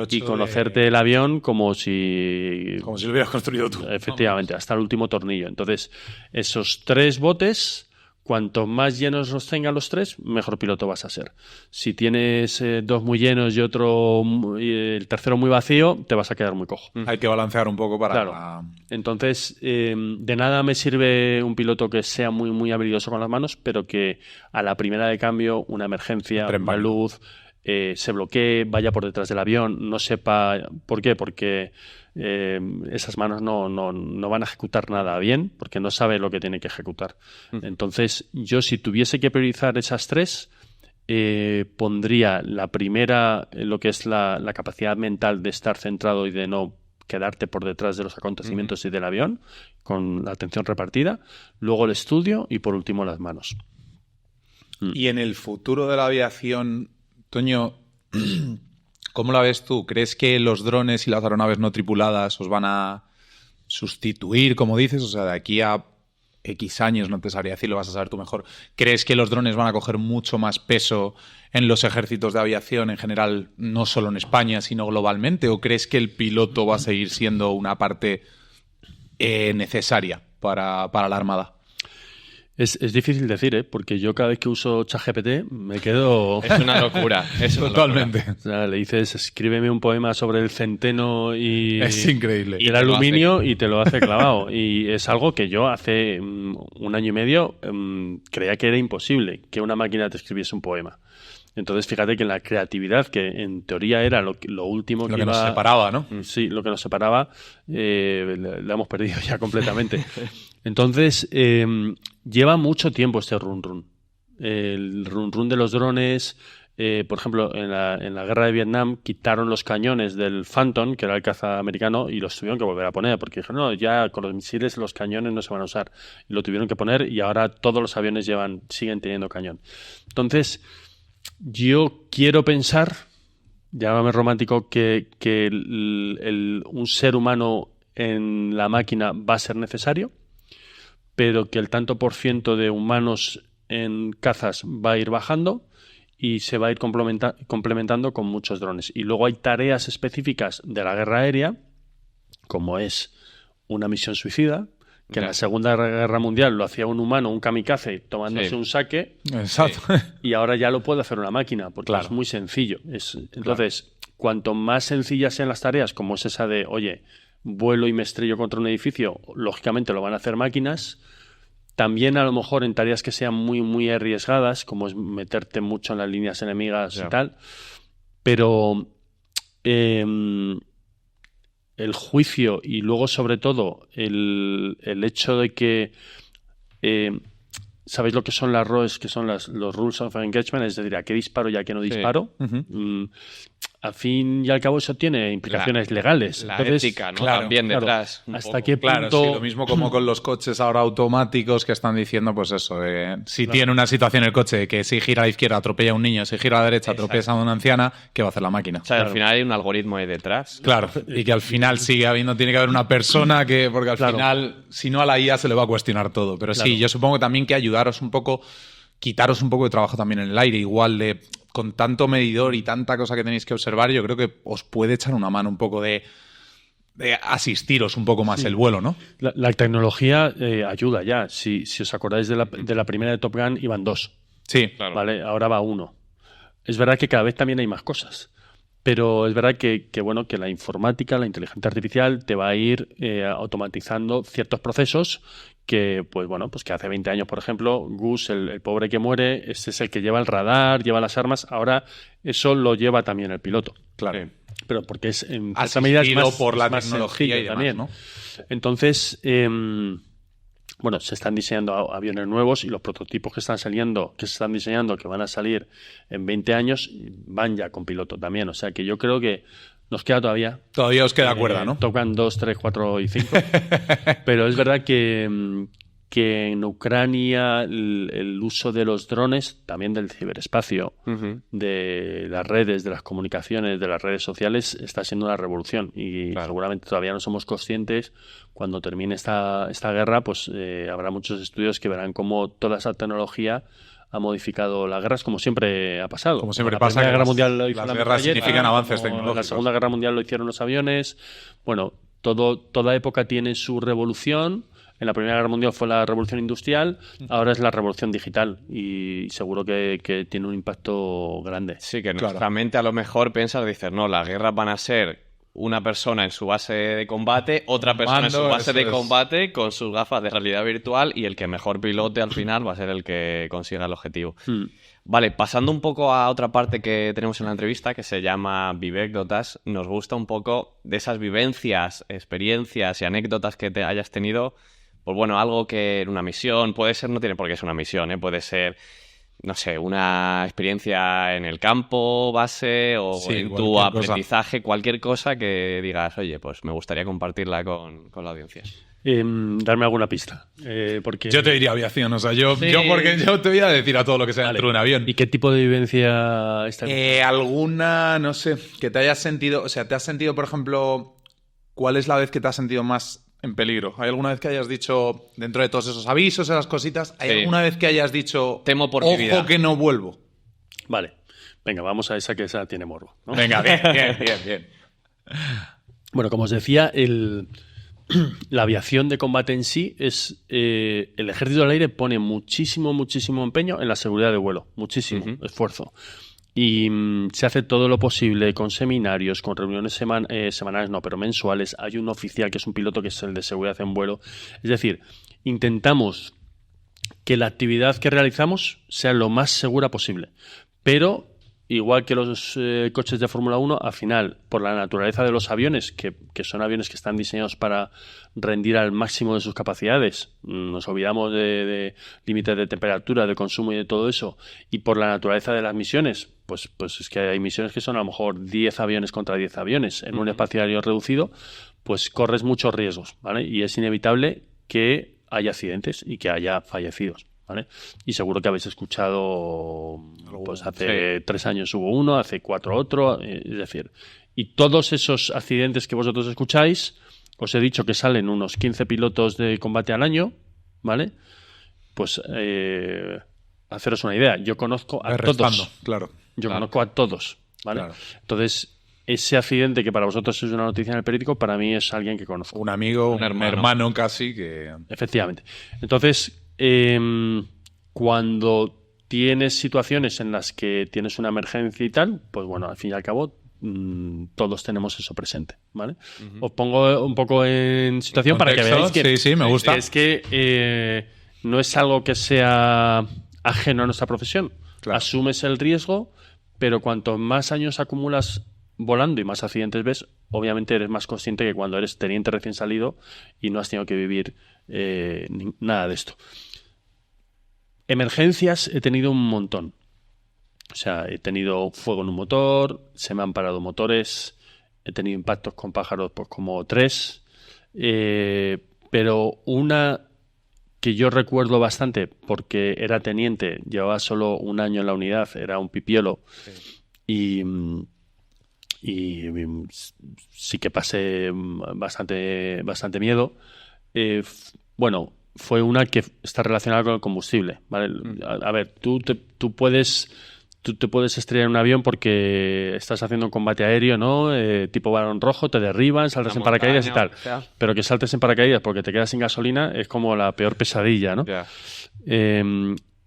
y conocerte el avión como si lo hubieras construido tú. Efectivamente, hasta el último tornillo. Entonces, esos 3 botes... Cuanto más llenos los tengan los 3, mejor piloto vas a ser. Si tienes 2 muy llenos y el tercero muy vacío, te vas a quedar muy cojo. Hay que balancear un poco para... Claro. Entonces, de nada me sirve un piloto que sea muy, muy habilidoso con las manos, pero que a la primera de cambio, una emergencia, una luz, se bloquee, vaya por detrás del avión, no sepa... ¿Por qué? Porque... esas manos no van a ejecutar nada bien porque no sabe lo que tiene que ejecutar. Entonces, yo si tuviese que priorizar esas 3, pondría la primera, lo que es la capacidad mental de estar centrado y de no quedarte por detrás de los acontecimientos y del avión, con la atención repartida, luego el estudio y por último las manos. Y en el futuro de la aviación, Toño, ¿cómo la ves tú? ¿Crees que los drones y las aeronaves no tripuladas os van a sustituir, como dices? O sea, de aquí a X años, no te sabría decir, lo vas a saber tú mejor. ¿Crees que los drones van a coger mucho más peso en los ejércitos de aviación en general, no solo en España, sino globalmente? ¿O crees que el piloto va a seguir siendo una parte necesaria para la Armada? Es difícil decir, porque yo cada vez que uso ChatGPT me quedo... Es una locura. Totalmente. O sea, le dices, escríbeme un poema sobre el centeno y... Es increíble. Y el aluminio y te lo hace clavado. Y es algo que yo hace 1 año y medio creía que era imposible que una máquina te escribiese un poema. Entonces, fíjate que en la creatividad, que en teoría era lo último Lo que que nos iba... separaba, ¿no? Sí, lo que nos separaba, la hemos perdido ya completamente. Entonces, lleva mucho tiempo este run-run. El run-run de los drones... por ejemplo, en la guerra de Vietnam quitaron los cañones del Phantom, que era el caza americano, y los tuvieron que volver a poner, porque dijeron, no, ya con los misiles los cañones no se van a usar. Y lo tuvieron que poner y ahora todos los aviones siguen teniendo cañón. Entonces, yo quiero pensar, llámame romántico, que un ser humano en la máquina va a ser necesario, pero que el tanto por ciento de humanos en cazas va a ir bajando y se va a ir complementando con muchos drones. Y luego hay tareas específicas de la guerra aérea, como es una misión suicida, que en la Segunda Guerra Mundial lo hacía un humano, un kamikaze, tomándose un saque. Exacto. Y ahora ya lo puede hacer una máquina, porque es muy sencillo. Entonces, cuanto más sencillas sean las tareas, como es esa de, oye, vuelo y me estrello contra un edificio, lógicamente lo van a hacer máquinas. También a lo mejor en tareas que sean muy, muy arriesgadas, como es meterte mucho en las líneas enemigas y tal. Pero el juicio y luego sobre todo el hecho de que... ¿sabéis lo que son las ROEs? Que son los Rules of Engagement, es decir, a qué disparo y a qué no disparo. Al fin y al cabo eso tiene implicaciones legales. La Entonces, ética, ¿no? También detrás. ¿Hasta qué punto? Claro, sí, lo mismo como con los coches ahora automáticos que están diciendo, pues eso, si tiene una situación el coche que si gira a la izquierda atropella a un niño, si gira a la derecha atropella a una anciana, ¿qué va a hacer la máquina? O sea, al final hay un algoritmo ahí detrás. Claro, y que al final sigue habiendo, tiene que haber una persona que, porque al final, si no a la IA se le va a cuestionar todo. Pero sí, yo supongo también que ayudaros un poco, quitaros un poco de trabajo también en el aire, igual de... Con tanto medidor y tanta cosa que tenéis que observar, yo creo que os puede echar una mano un poco de asistiros un poco más el vuelo, ¿no? La tecnología ayuda ya. Si os acordáis de la primera de Top Gun, iban 2. Sí, claro. ¿Vale? Ahora va 1. Es verdad que cada vez también hay más cosas. Pero es verdad que la informática, la inteligencia artificial, te va a ir automatizando ciertos procesos que, pues bueno, pues que hace 20 años, por ejemplo, Gus, el pobre que muere, ese es el que lleva el radar, lleva las armas. Ahora eso lo lleva también el piloto. Claro. Sí. Pero porque es en cierta medida es más, por la es más tecnología y demás, también, ¿no? Entonces, bueno, se están diseñando aviones nuevos y los prototipos que están saliendo, que se están diseñando, que van a salir en 20 años, van ya con piloto también. O sea que yo creo que nos queda todavía. Todavía os queda cuerda, ¿no? Tocan 2, 3, 4 y 5. Pero es verdad que en Ucrania el uso de los drones, también del ciberespacio, de las redes, de las comunicaciones, de las redes sociales, está siendo una revolución. Y seguramente todavía no somos conscientes. Cuando termine esta guerra, pues habrá muchos estudios que verán cómo toda esa tecnología ha modificado las guerras, como siempre ha pasado. Como siempre pasa. La Guerra Mundial lo hizo las la guerras metralleta, significan avances tecnológicos. La Segunda Guerra Mundial lo hicieron los aviones. Bueno, toda época tiene su revolución. En la Primera Guerra Mundial fue la revolución industrial, ahora es la revolución digital y seguro que tiene un impacto grande. Sí, que nuestra mente a lo mejor piensa y dice, no, las guerras van a ser una persona en su base de combate, otra persona en su base de combate con sus gafas de realidad virtual y el que mejor pilote al final va a ser el que consiga el objetivo. Vale, pasando un poco a otra parte que tenemos en la entrevista que se llama Vivécdotas, nos gusta un poco de esas vivencias, experiencias y anécdotas que te hayas tenido. Pues bueno, algo que en una misión, puede ser, no tiene por qué ser una misión, puede ser, no sé, una experiencia en el campo, base, o en tu aprendizaje, cualquier cosa que digas, oye, pues me gustaría compartirla con la audiencia. Darme alguna pista. Porque... Yo te diría aviación, o sea, porque yo te voy a decir a todo lo que sea dentro de un avión. ¿Y qué tipo de vivencia está? Alguna, no sé, que te hayas sentido, o sea, te has sentido, por ejemplo, ¿cuál es la vez que te has sentido más en peligro? ¿Hay alguna vez que hayas dicho, dentro de todos esos avisos, esas cositas, hay alguna vez que hayas dicho, temo por mi vida, ojo que no vuelvo? Vale, venga, vamos a esa que esa tiene morbo, ¿no? Venga, bien. Bueno, como os decía, la aviación de combate en sí es... el Ejército del Aire pone muchísimo empeño en la seguridad de vuelo, muchísimo esfuerzo. Y se hace todo lo posible con seminarios, con reuniones semanales, no, pero mensuales. Hay un oficial que es un piloto que es el de seguridad en vuelo. Es decir, intentamos que la actividad que realizamos sea lo más segura posible. Pero igual que los coches de Fórmula 1, al final, por la naturaleza de los aviones, que son aviones que están diseñados para rendir al máximo de sus capacidades, nos olvidamos de límites de temperatura, de consumo y de todo eso, y por la naturaleza de las misiones, pues es que hay misiones que son a lo mejor 10 aviones contra 10 aviones en un espacio aéreo reducido, pues corres muchos riesgos, ¿vale? Y es inevitable que haya accidentes y que haya fallecidos, ¿vale? Y seguro que habéis escuchado, pues hace 3 años hubo uno, hace 4 otro, es decir, y todos esos accidentes que vosotros escucháis, os he dicho que salen unos 15 pilotos de combate al año, ¿vale? Pues haceros una idea, yo conozco a todos. Claro. Yo conozco a todos, ¿vale? Claro. Entonces, ese accidente que para vosotros es una noticia en el periódico, para mí es alguien que conozco. Un amigo, un hermano casi que... Efectivamente. Entonces, cuando tienes situaciones en las que tienes una emergencia y tal, pues bueno, al fin y al cabo, todos tenemos eso presente, ¿vale? Os pongo un poco en situación para que veáis que... Sí, me gusta. Es que no es algo que sea ajeno a nuestra profesión. Claro. Asumes el riesgo, pero cuanto más años acumulas volando y más accidentes ves, obviamente eres más consciente que cuando eres teniente recién salido y no has tenido que vivir nada de esto. Emergencias he tenido un montón. O sea, he tenido fuego en un motor, se me han parado motores, he tenido impactos con pájaros pues como 3, pero una que yo recuerdo bastante porque era teniente, llevaba solo un año en la unidad, era un pipiolo, y sí que pasé bastante miedo. Bueno, fue una que está relacionada con el combustible, ¿vale? A ver, tú te puedes estrellar en un avión porque estás haciendo un combate aéreo, ¿no? Tipo Barón Rojo, te derriban, saltas en paracaídas y tal. Pero que saltes en paracaídas porque te quedas sin gasolina es como la peor pesadilla, ¿no?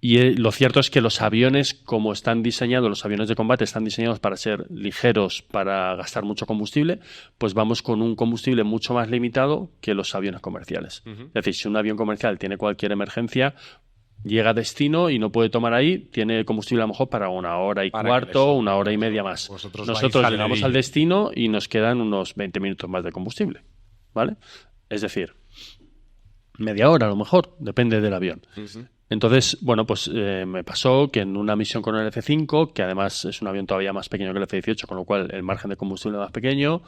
Y lo cierto es que los aviones, como están diseñados, los aviones de combate están diseñados para ser ligeros, para gastar mucho combustible, pues vamos con un combustible mucho más limitado que los aviones comerciales. Es decir, si un avión comercial tiene cualquier emergencia, llega a destino y no puede tomar ahí, tiene combustible a lo mejor para 1 hora y cuarto, 1 hora y media más. Nosotros llegamos al destino y nos quedan unos 20 minutos más de combustible, ¿vale? Es decir, media hora a lo mejor, depende del avión. Entonces, bueno, pues me pasó que en una misión con el F-5, que además es un avión todavía más pequeño que el F-18, con lo cual el margen de combustible es más pequeño,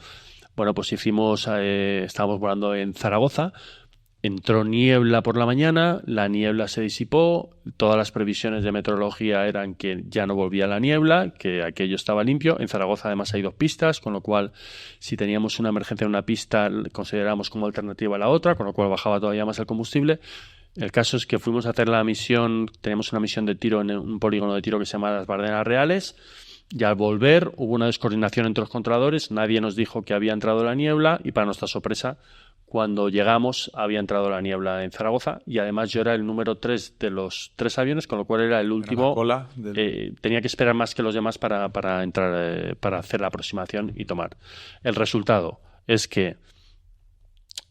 bueno, pues estábamos volando en Zaragoza, entró niebla por la mañana, la niebla se disipó, todas las previsiones de meteorología eran que ya no volvía la niebla, que aquello estaba limpio. En Zaragoza además hay 2 pistas, con lo cual si teníamos una emergencia en una pista consideramos como alternativa a la otra, con lo cual bajaba todavía más el combustible. El caso es que fuimos a hacer la misión, teníamos una misión de tiro en un polígono de tiro que se llama Las Bardenas Reales, y al volver hubo una descoordinación entre los controladores, nadie nos dijo que había entrado la niebla y para nuestra sorpresa, cuando llegamos había entrado la niebla en Zaragoza y además yo era el número 3 de los 3 aviones, con lo cual era el último. Tenía que esperar más que los demás para entrar, para hacer la aproximación y tomar. El resultado es que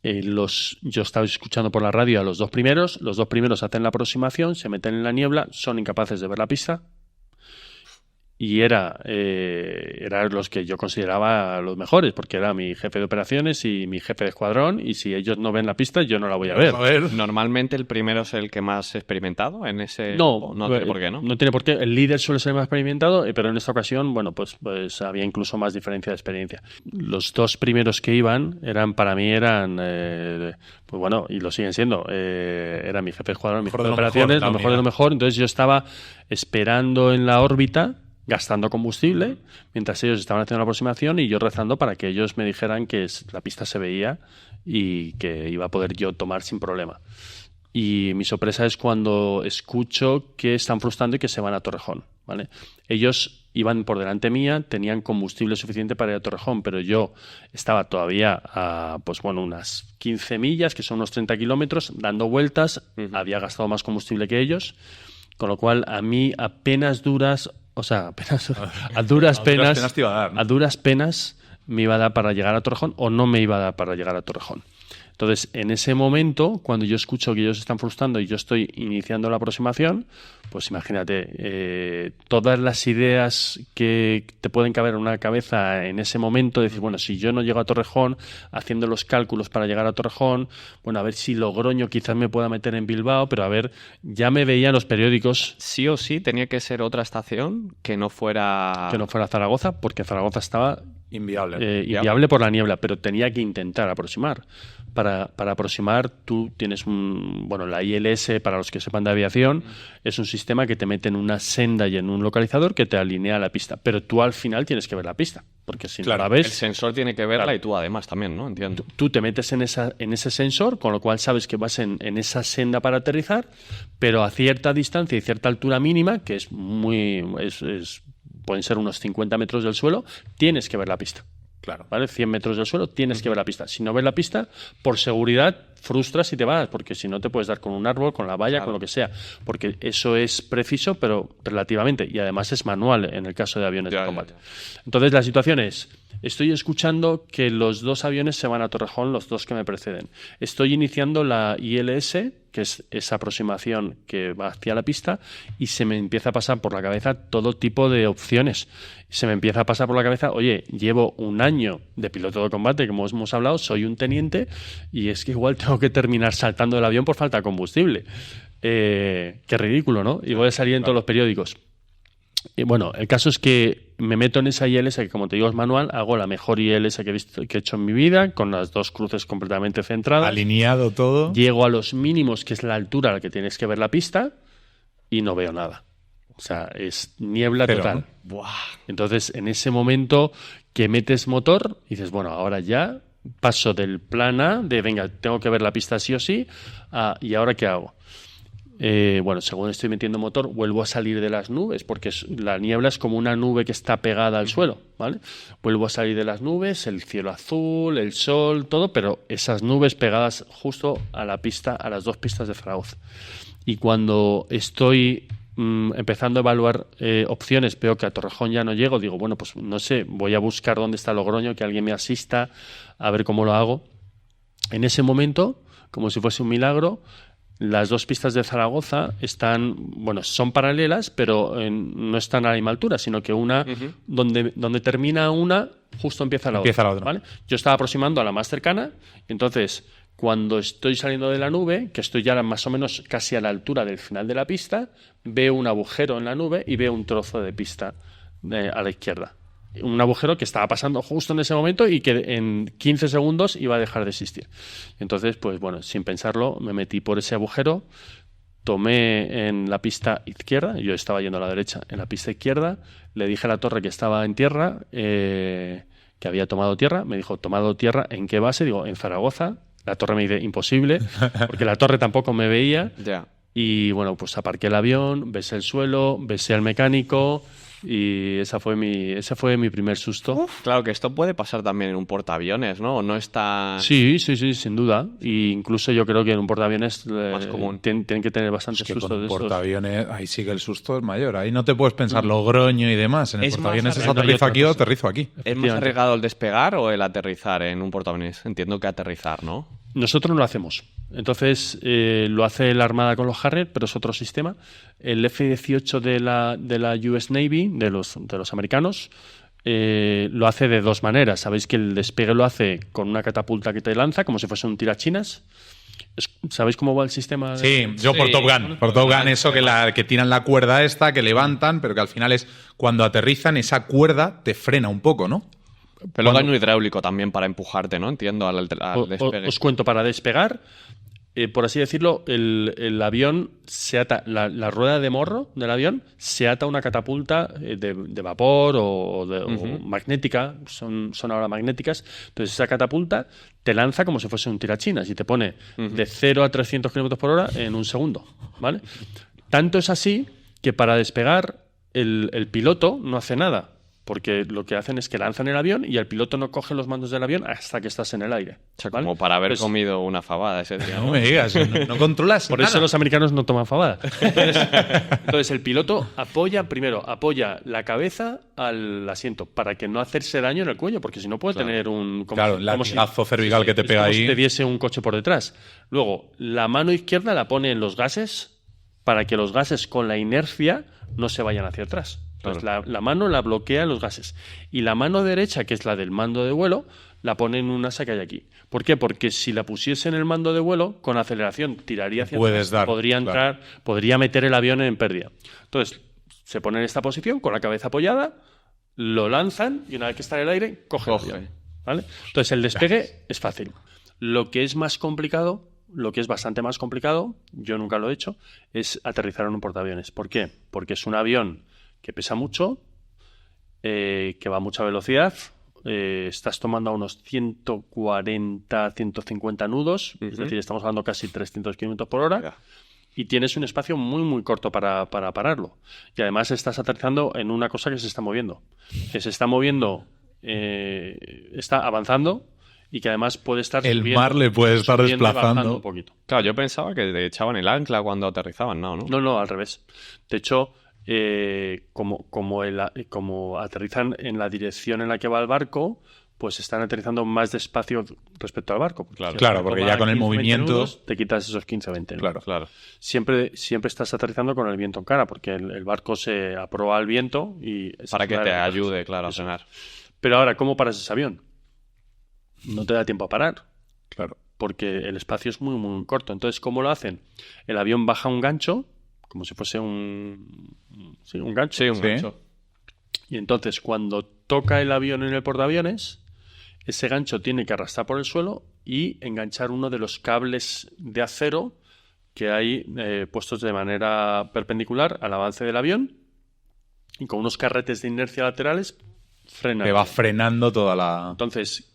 yo estaba escuchando por la radio a los 2 primeros, los 2 primeros hacen la aproximación, se meten en la niebla, son incapaces de ver la pista. Y eran los que yo consideraba los mejores, porque era mi jefe de operaciones y mi jefe de escuadrón, y si ellos no ven la pista, yo no la voy a ver. ¿Normalmente el primero es el que más experimentado en ese...? No tiene por qué, ¿no? No tiene por qué. El líder suele ser más experimentado, pero en esta ocasión, bueno, pues había incluso más diferencia de experiencia. Los 2 primeros que iban, para mí eran, pues bueno, y lo siguen siendo, era mi jefe de escuadrón, mi jefe de operaciones, lo mejor de lo mejor. Entonces yo estaba esperando en la órbita, gastando combustible, mientras ellos estaban haciendo la aproximación y yo rezando para que ellos me dijeran que la pista se veía y que iba a poder yo tomar sin problema. Y mi sorpresa es cuando escucho que están frustrando y que se van a Torrejón, ¿vale? Ellos iban por delante mía, tenían combustible suficiente para ir a Torrejón, pero yo estaba todavía a, pues bueno, unas 15 millas, que son unos 30 kilómetros, dando vueltas, había gastado más combustible que ellos, con lo cual a mí a duras penas me iba a dar para llegar a Torrejón o no me iba a dar para llegar a Torrejón. Entonces, en ese momento, cuando yo escucho que ellos se están frustrando y yo estoy iniciando la aproximación, pues imagínate, todas las ideas que te pueden caber en una cabeza en ese momento, decir, bueno, si yo no llego a Torrejón, haciendo los cálculos para llegar a Torrejón, bueno, a ver si Logroño quizás me pueda meter en Bilbao, pero a ver, ya me veía en los periódicos. Sí o sí tenía que ser otra estación que no fuera Zaragoza, porque Zaragoza estaba inviable por la niebla, pero tenía que intentar aproximar. Para aproximar, tú tienes la ILS, para los que sepan de aviación, es un sistema que te mete en una senda y en un localizador que te alinea la pista, pero tú al final tienes que ver la pista, porque si no la ves... El sensor tiene que verla, claro. Y tú además también, ¿no? Entiendo. Tú te metes en ese sensor, con lo cual sabes que vas en esa senda para aterrizar, pero a cierta distancia y cierta altura mínima, que es pueden ser unos 50 metros del suelo, tienes que ver la pista. Claro. ¿Vale? 100 metros del suelo, tienes que ver la pista. Si no ves la pista, por seguridad, frustras y te vas, porque si no te puedes dar con un árbol, con la valla, claro, con lo que sea. Porque eso es preciso, pero relativamente. Y además es manual en el caso de aviones de combate. Ya. Entonces, la situación es... Estoy escuchando que los 2 aviones se van a Torrejón, los 2 que me preceden. Estoy iniciando la ILS, que es esa aproximación que va hacia la pista, y se me empieza a pasar por la cabeza todo tipo de opciones. Se me empieza a pasar por la cabeza, oye, llevo un año de piloto de combate, como hemos hablado, soy un teniente, y es que igual tengo que terminar saltando del avión por falta de combustible. Qué ridículo, ¿no? Y voy a salir en todos los periódicos. Y bueno, el caso es que me meto en esa ILS que, como te digo, es manual. Hago la mejor ILS que he hecho en mi vida, con las 2 cruces completamente centradas. Alineado todo. Llego a los mínimos, que es la altura a la que tienes que ver la pista, y no veo nada. O sea, es niebla total. Buah. Entonces, en ese momento que metes motor, dices, bueno, ahora ya paso del plan A, de venga, tengo que ver la pista sí o sí, ¿y ahora qué hago? Según estoy metiendo motor, vuelvo a salir de las nubes, porque la niebla es como una nube que está pegada al suelo, ¿vale? Vuelvo a salir de las nubes, el cielo azul, el sol, todo, pero esas nubes pegadas justo a la pista, a las 2 pistas de Zaragoza. Y cuando estoy empezando a evaluar opciones, veo que a Torrejón ya no llego, digo, bueno, pues no sé, voy a buscar dónde está Logroño, que alguien me asista, a ver cómo lo hago. En ese momento, como si fuese un milagro, las 2 pistas de Zaragoza son paralelas, pero no están a la misma altura, sino que una, donde termina una, justo empieza la otra. ¿Vale? Yo estaba aproximando a la más cercana, entonces, cuando estoy saliendo de la nube, que estoy ya más o menos casi a la altura del final de la pista, veo un agujero en la nube y veo un trozo de pista a la izquierda. Un agujero que estaba pasando justo en ese momento y que en 15 segundos iba a dejar de existir. Entonces, pues bueno, sin pensarlo, me metí por ese agujero, tomé en la pista izquierda, yo estaba yendo a la derecha, en la pista izquierda, le dije a la torre que estaba en tierra, que había tomado tierra, me dijo, ¿tomado tierra en qué base? Digo, en Zaragoza. La torre me dice, imposible, porque la torre tampoco me veía. Ya. Y bueno, pues aparqué el avión, besé el suelo, besé al mecánico... Y ese fue mi primer susto. Claro que esto puede pasar también en un portaaviones, ¿no? No está... Sí, sin duda. Y incluso yo creo que en un portaaviones más común. Tienen que tener bastante susto con de un portaaviones, ahí sí que el susto es mayor. Ahí no te puedes pensar Logroño y demás. En el portaaviones es aterrizo aquí o aterrizo aquí. ¿Es más arriesgado el despegar o el aterrizar en un portaaviones? Entiendo que aterrizar, ¿no? Nosotros no lo hacemos. Entonces lo hace la Armada con los Harrier, pero es otro sistema. El F-18 de la US Navy, de los americanos, lo hace de 2 maneras. Sabéis que el despegue lo hace con una catapulta que te lanza, como si fuese un tirachinas. ¿Sabéis cómo va el sistema? Sí, yo por Top Gun. Por Top Gun, eso que tiran la cuerda esta, que levantan, pero que al final es cuando aterrizan, esa cuerda te frena un poco, ¿no? Pero luego hay un hidráulico también para empujarte, ¿no? Entiendo, al despegue. Os cuento, para despegar, por así decirlo, el avión se ata, la rueda de morro del avión se ata a una catapulta de vapor o magnética, son ahora magnéticas. Entonces esa catapulta te lanza como si fuese un tirachinas y te pone de 0 a 300 km por hora en un segundo, ¿vale? Tanto es así que para despegar el piloto no hace nada. porque lo que hacen es que lanzan el avión y el piloto no coge los mandos del avión hasta que estás en el aire. O sea, ¿vale? como para haber Entonces, comido una fabada ese día. No me digas, no controlas por nada. eso los americanos no toman fabada. Entonces el piloto apoya la cabeza al asiento para que no hacerse daño en el cuello, porque si no puede tener un... el latigazo cervical que te pega como ahí. si te diese un coche por detrás. Luego, la mano izquierda la pone en los gases para que los gases con la inercia no se vayan hacia atrás. Entonces la mano la bloquea en los gases. Y la mano derecha, que es la del mando de vuelo, la pone en un asa que hay aquí. ¿Por qué? Porque si la pusiese en el mando de vuelo, con aceleración tiraría hacia atrás. Podría meter el avión en pérdida. Entonces, se pone en esta posición, con la cabeza apoyada, lo lanzan y una vez que está en el aire, coge el avión, ¿vale? Entonces, el despegue es fácil. Lo que es más complicado, lo que es bastante más complicado, yo nunca lo he hecho, es aterrizar en un portaaviones. ¿Por qué? Porque es un avión que pesa mucho, que va a mucha velocidad, estás tomando a unos 140, 150 nudos, es decir, estamos hablando casi 300 kilómetros por hora, y tienes un espacio muy, muy corto para pararlo. Y además estás aterrizando en una cosa que se está moviendo. Que se está moviendo, está avanzando, y que además puede estar el mar le puede estar desplazando un poquito. Claro, yo pensaba que le echaban el ancla cuando aterrizaban, ¿no? No, al revés. De hecho, como aterrizan en la dirección en la que va el barco, pues están aterrizando más despacio respecto al barco. Claro, porque ya con el movimiento nudos, te quitas esos 15 o 20. ¿no? Claro. Siempre estás aterrizando con el viento en cara, porque el barco se aproba al viento y... Para que te ayude, claro, a frenar. Pero ahora, ¿cómo paras ese avión? No te da tiempo a parar. Claro. Porque el espacio es muy, muy corto. Entonces, ¿cómo lo hacen? El avión baja un gancho, como si fuese un gancho. Sí, un gancho. Y entonces, cuando toca el avión en el portaaviones, ese gancho tiene que arrastrar por el suelo y enganchar uno de los cables de acero que hay puestos de manera perpendicular al avance del avión, y con unos carretes de inercia laterales frena. Que va frenando toda la... Entonces,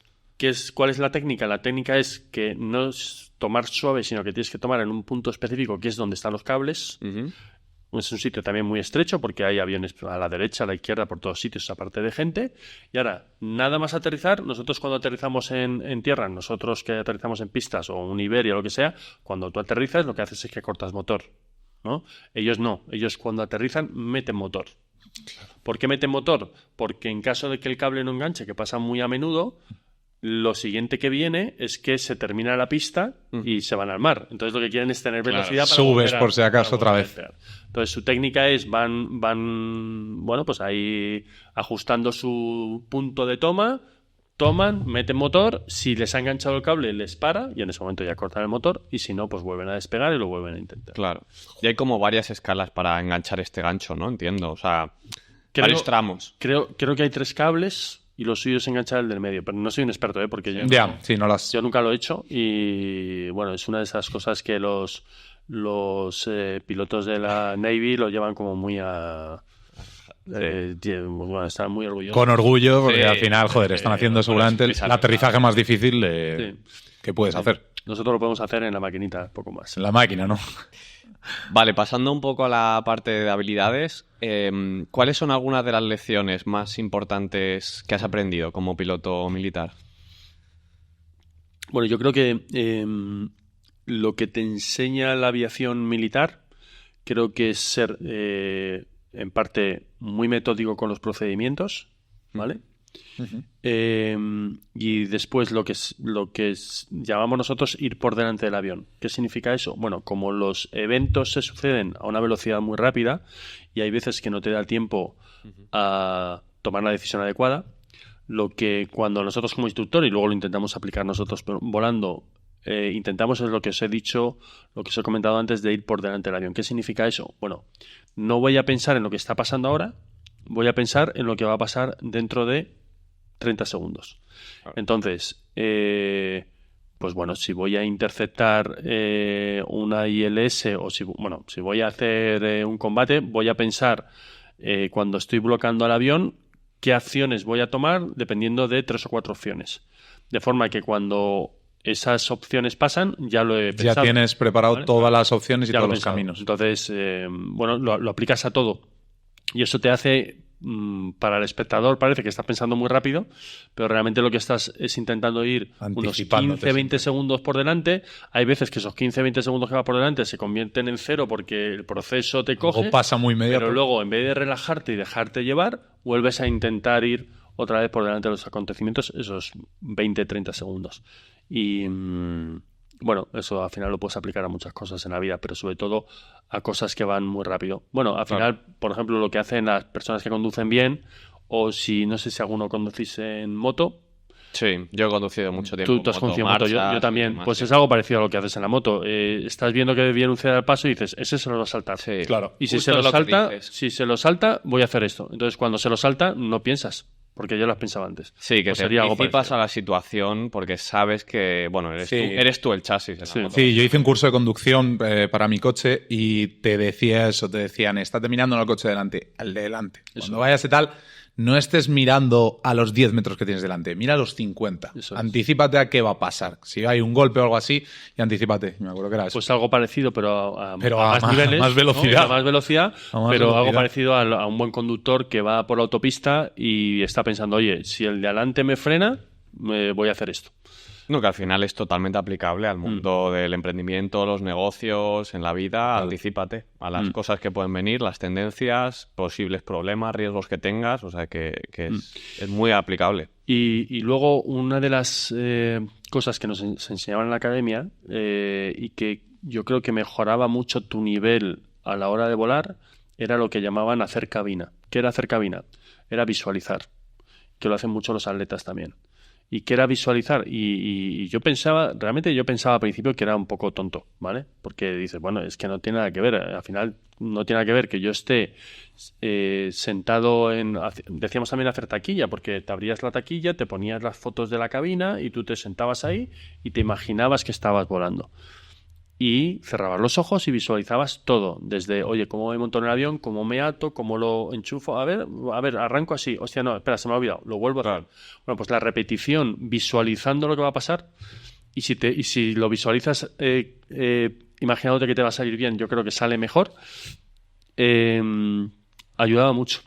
¿cuál es la técnica? La técnica es que no es tomar suave, sino que tienes que tomar en un punto específico, que es donde están los cables. Es un sitio también muy estrecho porque hay aviones a la derecha, a la izquierda, por todos sitios, aparte de gente. Y ahora, nada más aterrizar. Nosotros cuando aterrizamos en tierra, nosotros que aterrizamos en pistas o un Iberia o lo que sea, cuando tú aterrizas lo que haces es que cortas motor, ¿no? Ellos no. Ellos cuando aterrizan meten motor. ¿Por qué meten motor? Porque en caso de que el cable no enganche, que pasa muy a menudo, lo siguiente que viene es que se termina la pista y se van al mar. Entonces lo que quieren es tener velocidad para subes por si acaso otra vez. Entonces su técnica es van bueno, pues ahí ajustando su punto de toma, toman, meten motor, si les ha enganchado el cable les para y en ese momento ya cortan el motor, y si no, pues vuelven a despegar y lo vuelven a intentar. Claro. Y hay como varias escalas para enganchar este gancho, ¿no? Entiendo, o sea, varios tramos. Creo que hay 3 cables. Y lo suyo es enganchar el del medio, pero no soy un experto, porque yo nunca lo he hecho, y bueno, es una de esas cosas que los pilotos de la Navy lo llevan como muy a... bueno, están muy orgullosos. Con orgullo, porque al final, están haciendo seguramente el aterrizaje más difícil que puedes hacer. Nosotros lo podemos hacer en la maquinita, poco más. En la máquina, ¿no? Vale, pasando un poco a la parte de habilidades, ¿cuáles son algunas de las lecciones más importantes que has aprendido como piloto militar? Bueno, yo creo que lo que te enseña la aviación militar, creo que es ser, en parte, muy metódico con los procedimientos, ¿vale? Y después lo que llamamos nosotros ir por delante del avión. ¿Qué significa eso? Bueno, como los eventos se suceden a una velocidad muy rápida y hay veces que no te da tiempo a tomar la decisión adecuada, lo que cuando nosotros como instructor, y luego lo intentamos aplicar nosotros volando, intentamos es lo que os he dicho, lo que os he comentado antes, de ir por delante del avión. ¿Qué significa eso? Bueno, no voy a pensar en lo que está pasando ahora, voy a pensar en lo que va a pasar dentro de 30 segundos. Entonces, pues bueno, si voy a interceptar una ILS o si voy a hacer un combate, voy a pensar cuando estoy bloqueando al avión qué acciones voy a tomar dependiendo de 3 o 4 opciones. De forma que cuando esas opciones pasan, ya lo he pensado. Ya tienes preparado, ¿vale?, todas las opciones y ya todos los caminos. Entonces, bueno, lo aplicas a todo. Y eso te hace para el espectador parece que estás pensando muy rápido, pero realmente lo que estás es intentando ir unos 15-20 segundos por delante. Hay veces que esos 15-20 segundos que va por delante se convierten en cero porque el proceso te coge. O pasa muy inmediato. Pero luego, en vez de relajarte y dejarte llevar, vuelves a intentar ir otra vez por delante de los acontecimientos esos 20-30 segundos. Y bueno, eso al final lo puedes aplicar a muchas cosas en la vida, pero sobre todo a cosas que van muy rápido. Bueno, al final, por ejemplo, lo que hacen las personas que conducen bien, o si no sé si alguno conducís en moto. Sí, yo he conducido mucho tiempo. Tú has conducido moto, yo también. Pues es algo parecido a lo que haces en la moto. Estás viendo que viene un cedar al paso y dices, ese se lo va a saltar. Sí, claro. Y si se lo salta, voy a hacer esto. Entonces, cuando se lo salta, no piensas. Porque ya lo has pensado antes. Sí, que pues te anticipas a la situación porque sabes que, bueno, eres tú el chasis. Sí, yo hice un curso de conducción para mi coche y te decía eso, te decían, estate mirando al coche delante, al de delante. Cuando vayas y tal, no estés mirando a los 10 metros que tienes delante, mira a los 50. Anticípate a qué va a pasar. Si hay un golpe o algo así, y anticípate. Me acuerdo que era eso. Pues algo parecido, pero a más niveles. Más velocidad. ¿no? A más velocidad, pero algo parecido a un buen conductor que va por la autopista y está pensando, oye, si el de adelante me frena, voy a hacer esto. No, que al final es totalmente aplicable al mundo del emprendimiento, los negocios, en la vida. Anticípate a las cosas que pueden venir, las tendencias, posibles problemas, riesgos que tengas. O sea que es muy aplicable. Y luego una de las cosas que nos enseñaban en la academia y que yo creo que mejoraba mucho tu nivel a la hora de volar era lo que llamaban hacer cabina. ¿Qué era hacer cabina? Era visualizar, que lo hacen mucho los atletas también. ¿Y qué era visualizar? Y yo pensaba al principio que era un poco tonto, ¿vale? Porque dices, bueno, es que no tiene nada que ver. Al final no tiene nada que ver que yo esté sentado decíamos también hacer taquilla, porque te abrías la taquilla, te ponías las fotos de la cabina y tú te sentabas ahí y te imaginabas que estabas volando. Y cerrabas los ojos y visualizabas todo, desde, oye, cómo me monto en el avión, cómo me ato, cómo lo enchufo, a ver, arranco así, hostia, no, espera, se me ha olvidado, lo vuelvo a hacer. Bueno, pues la repetición, visualizando lo que va a pasar, y si lo visualizas imaginándote que te va a salir bien, yo creo que sale mejor, ayudaba mucho.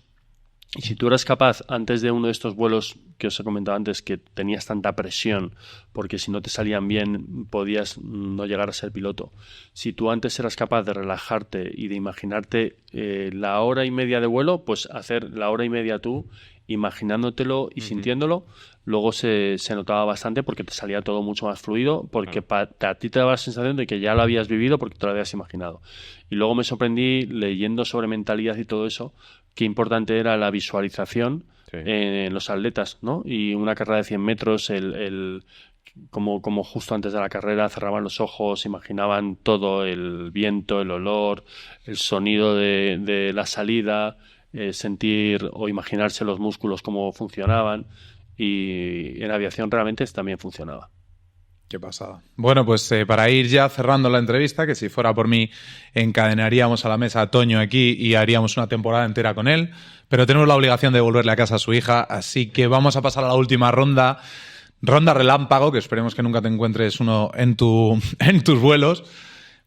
Y si tú eras capaz, antes de uno de estos vuelos que os he comentado antes, que tenías tanta presión, porque si no te salían bien podías no llegar a ser piloto, si tú antes eras capaz de relajarte y de imaginarte la hora y media de vuelo, pues hacer la hora y media tú, imaginándotelo y sintiéndolo, luego se notaba bastante porque te salía todo mucho más fluido, porque a ti te daba la sensación de que ya lo habías vivido porque te lo habías imaginado. Y luego me sorprendí leyendo sobre mentalidad y todo eso, qué importante era la visualización en los atletas, ¿no? Y una carrera de 100 metros, como justo antes de la carrera cerraban los ojos, imaginaban todo, el viento, el olor, el sonido de la salida, sentir o imaginarse los músculos cómo funcionaban, y en aviación realmente también funcionaba. Qué pasada. Bueno, pues para ir ya cerrando la entrevista, que si fuera por mí encadenaríamos a la mesa a Toño aquí y haríamos una temporada entera con él, pero tenemos la obligación de devolverle a casa a su hija, así que vamos a pasar a la última ronda relámpago, que esperemos que nunca te encuentres uno en tus vuelos. Te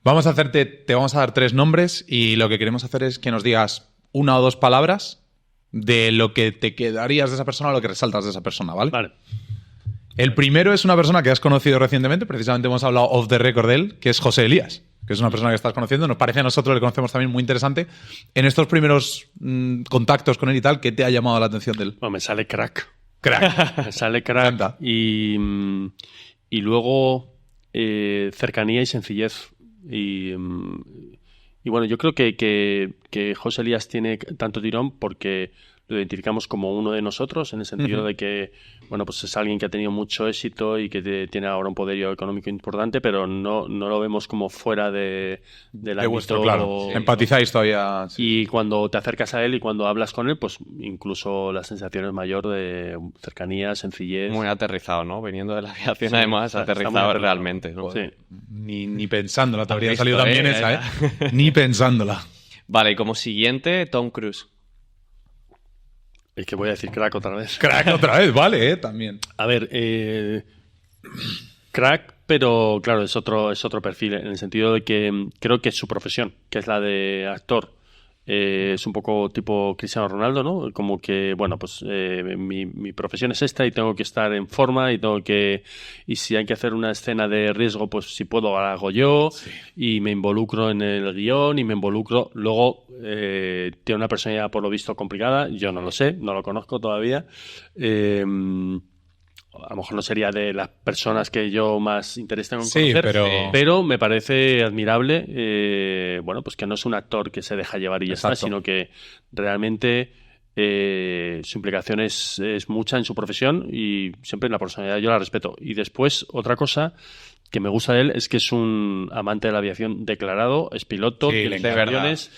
vamos a dar 3 nombres y lo que queremos hacer es que nos digas 1 o 2 palabras de lo que te quedarías de esa persona o lo que resaltas de esa persona, ¿vale? Vale. El primero es una persona que has conocido recientemente, precisamente hemos hablado off the record de él, que es José Elías, que es una persona que estás conociendo. Nos parece a nosotros, le conocemos también, muy interesante. En estos primeros contactos con él y tal, ¿qué te ha llamado la atención de él? Bueno, me sale crack. Me sale crack. Y luego cercanía y sencillez. Y bueno, yo creo que José Elías tiene tanto tirón porque lo identificamos como uno de nosotros, en el sentido de que, bueno, pues es alguien que ha tenido mucho éxito y que tiene ahora un poderío económico importante, pero no lo vemos como fuera del ámbito. Vuestro, claro. Empatizáis todavía. Sí. Y cuando te acercas a él y cuando hablas con él, pues incluso la sensación es mayor de cercanía, sencillez. Muy aterrizado, ¿no? Viniendo de la aviación, además, aterrizado realmente, ¿no? Sí. Ni pensándola, te habría salido también esa, ¿eh? Ni pensándola. Vale, y como siguiente, Tom Cruise. Es que voy a decir crack otra vez. Crack otra vez, vale, también. A ver, crack, pero claro, es otro perfil, en el sentido de que creo que su profesión, que es la de actor, es un poco tipo Cristiano Ronaldo, ¿no? Como que, bueno, pues mi profesión es esta y tengo que estar en forma y si hay que hacer una escena de riesgo, pues si puedo la hago yo, y me involucro en el guión y me involucro. Luego tiene una personalidad por lo visto complicada, yo no lo sé, no lo conozco todavía. A lo mejor no sería de las personas que yo más interés tengo en conocer, pero me parece admirable, bueno, pues que no es un actor que se deja llevar y ya está, sino que realmente su implicación es mucha en su profesión y siempre en la personalidad yo la respeto. Y después, otra cosa que me gusta de él es que es un amante de la aviación declarado, es piloto, tiene aviones.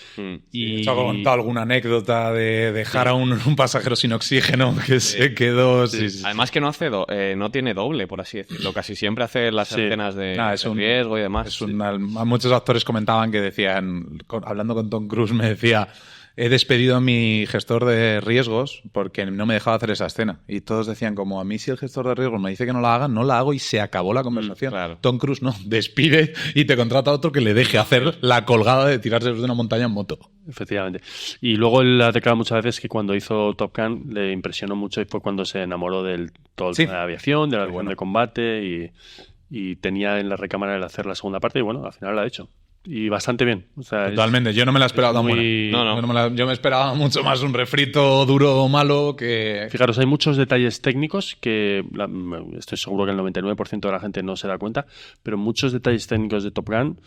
Y ha contado alguna anécdota de dejar a un pasajero sin oxígeno que se quedó. Además que no tiene doble, por así decirlo. Casi siempre hace las escenas de riesgo y demás. Muchos actores comentaban que decían, hablando con Tom Cruise, me decía: he despedido a mi gestor de riesgos porque no me dejaba hacer esa escena. Y todos decían, como a mí si el gestor de riesgos me dice que no la haga, no la hago y se acabó la conversación. Claro. Tom Cruise no, despide y te contrata a otro que le deje hacer la colgada de tirarse desde una montaña en moto. Efectivamente. Y luego él ha declarado muchas veces que cuando hizo Top Gun le impresionó mucho y fue cuando se enamoró del todo el tema de la aviación, de la aviación de combate y tenía en la recámara el hacer la segunda parte y bueno, al final la ha hecho. Y bastante bien. O sea, totalmente. Yo no me la esperaba tan buena. Yo me esperaba mucho más un refrito duro o malo que... Fijaros, hay muchos detalles técnicos que estoy seguro que el 99% de la gente no se da cuenta, pero muchos detalles técnicos de Top Gun,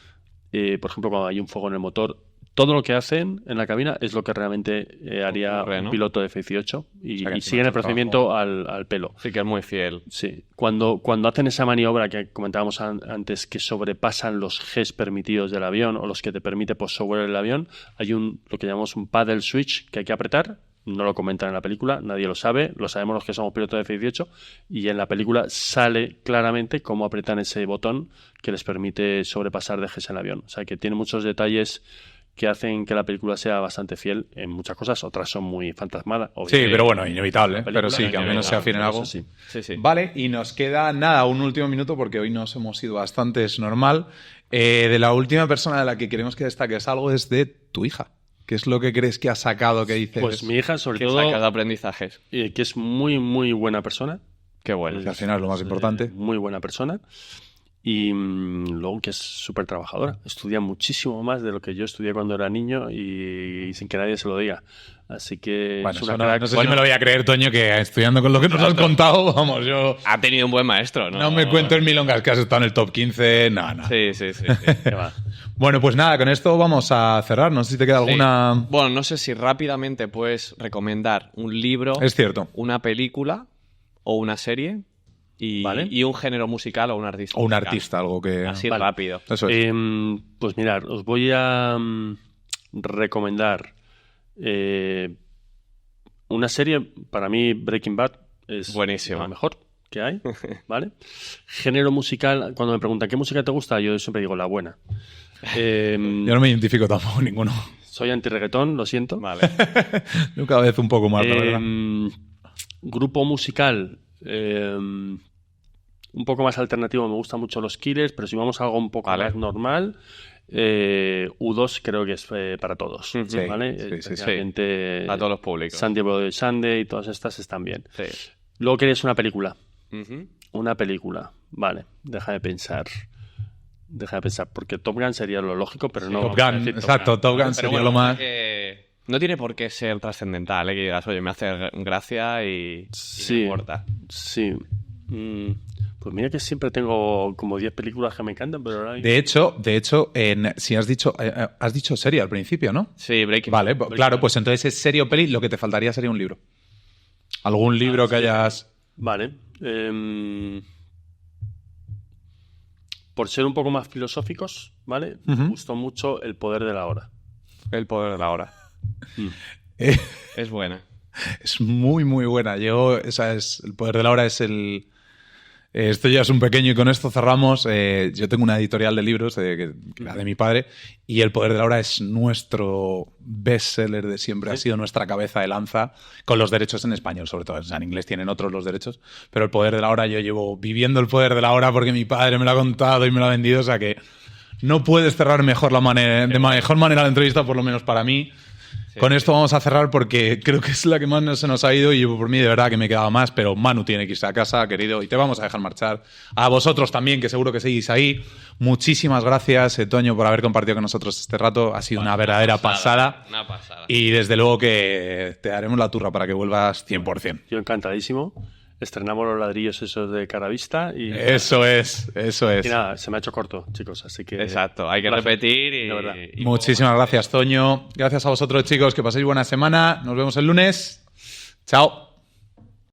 por ejemplo, cuando hay un fuego en el motor, todo lo que hacen en la cabina es lo que realmente haría un piloto de F-18 y siguen el procedimiento al pelo. Sí, que es muy fiel. Sí. Cuando hacen esa maniobra que comentábamos antes, que sobrepasan los Gs permitidos del avión o los que te permite sobre el avión, hay lo que llamamos un paddle switch que hay que apretar. No lo comentan en la película, nadie lo sabe, lo sabemos los que somos pilotos de F-18 y en la película sale claramente cómo apretan ese botón que les permite sobrepasar de Gs en el avión. O sea que tiene muchos detalles que hacen que la película sea bastante fiel en muchas cosas, otras son muy fantasmadas. Sí, pero bueno, inevitable, pero sí, que al menos sea fiel en algo. Sí. Vale, y nos queda nada, un último minuto, porque hoy nos hemos ido bastante, es normal. De la última persona de la que queremos que destaques algo es de tu hija. ¿Qué es lo que crees que ha sacado, que dices? Pues mi hija, sobre todo... Que saca de aprendizajes. Que es muy, muy buena persona. Qué bueno. Que al final es lo más importante. Muy buena persona. Y luego que es súper trabajadora. Estudia muchísimo más de lo que yo estudié cuando era niño y sin que nadie se lo diga. Así que bueno, es una crack. No sé si me lo voy a creer, Toño, que estudiando con lo que nos has contado, vamos, yo... Ha tenido un buen maestro, ¿no? No me cuento en milongas que has estado en el top 15, no. Sí. ¿Qué va? Bueno, pues nada, con esto vamos a cerrar. No sé si te queda alguna... Bueno, no sé si rápidamente puedes recomendar un libro, es cierto, una película o una serie y un género musical o un artista. O un artista, algo que... Así rápido. Eso es. Pues mirad, os voy a recomendar una serie. Para mí Breaking Bad es buenísima, lo mejor que hay, ¿vale? Género musical, cuando me preguntan ¿qué música te gusta? Yo siempre digo la buena. Yo no me identifico tampoco ninguno. Soy anti-reggaetón, lo siento. Vale. Yo cada vez un poco más, la verdad. Grupo musical un poco más alternativo, me gustan mucho los Killers, pero si vamos a algo un poco más normal, U2 creo que es para todos, ¿vale? Sí. A todos los públicos. Sandy Brother Sunday y todas estas están bien. Sí. Luego queréis una película. Uh-huh. Una película, vale, déjame pensar, porque Top Gun sería lo lógico, pero no... Top Gun, exacto, Top Gun sería lo más... No tiene por qué ser trascendental, que digas, oye, me hace gracia y me importa. Sí. Pues mira que siempre tengo como 10 películas que me encantan, pero ahora... De hecho, si has dicho serie al principio, ¿no? Sí, Breaking Vale, Bad. Claro, pues entonces es serie o peli, lo que te faltaría sería un libro. ¿Algún libro que hayas...? Vale. Por ser un poco más filosóficos, ¿vale? Me gustó mucho El poder de la hora. El poder de la hora. Es buena. Es muy, muy buena. El poder de la hora es el... Esto ya es un pequeño y con esto cerramos. Yo tengo una editorial de libros, la de mi padre, y El poder de la hora es nuestro bestseller de siempre. Ha sido nuestra cabeza de lanza, con los derechos en español, sobre todo. O sea, en inglés tienen otros los derechos, pero El poder de la hora, yo llevo viviendo El poder de la hora porque mi padre me lo ha contado y me lo ha vendido. O sea que no puedes cerrar de mejor manera la entrevista, por lo menos para mí. Con esto vamos a cerrar porque creo que es la que más se nos ha ido y yo por mí de verdad que me he quedado más, pero Manu tiene que irse a casa, querido, y te vamos a dejar marchar. A vosotros también, que seguro que seguís ahí. Muchísimas gracias, Toño, por haber compartido con nosotros este rato. Ha sido una verdadera pasada. Una pasada. Y desde luego que te daremos la turra para que vuelvas 100%. Yo encantadísimo. Estrenamos los ladrillos esos de Caravista y... Eso es. Y nada, se me ha hecho corto, chicos, así que... Exacto, hay que repetir y Muchísimas gracias, Toño. Gracias a vosotros, chicos, que paséis buena semana. Nos vemos el lunes. Chao.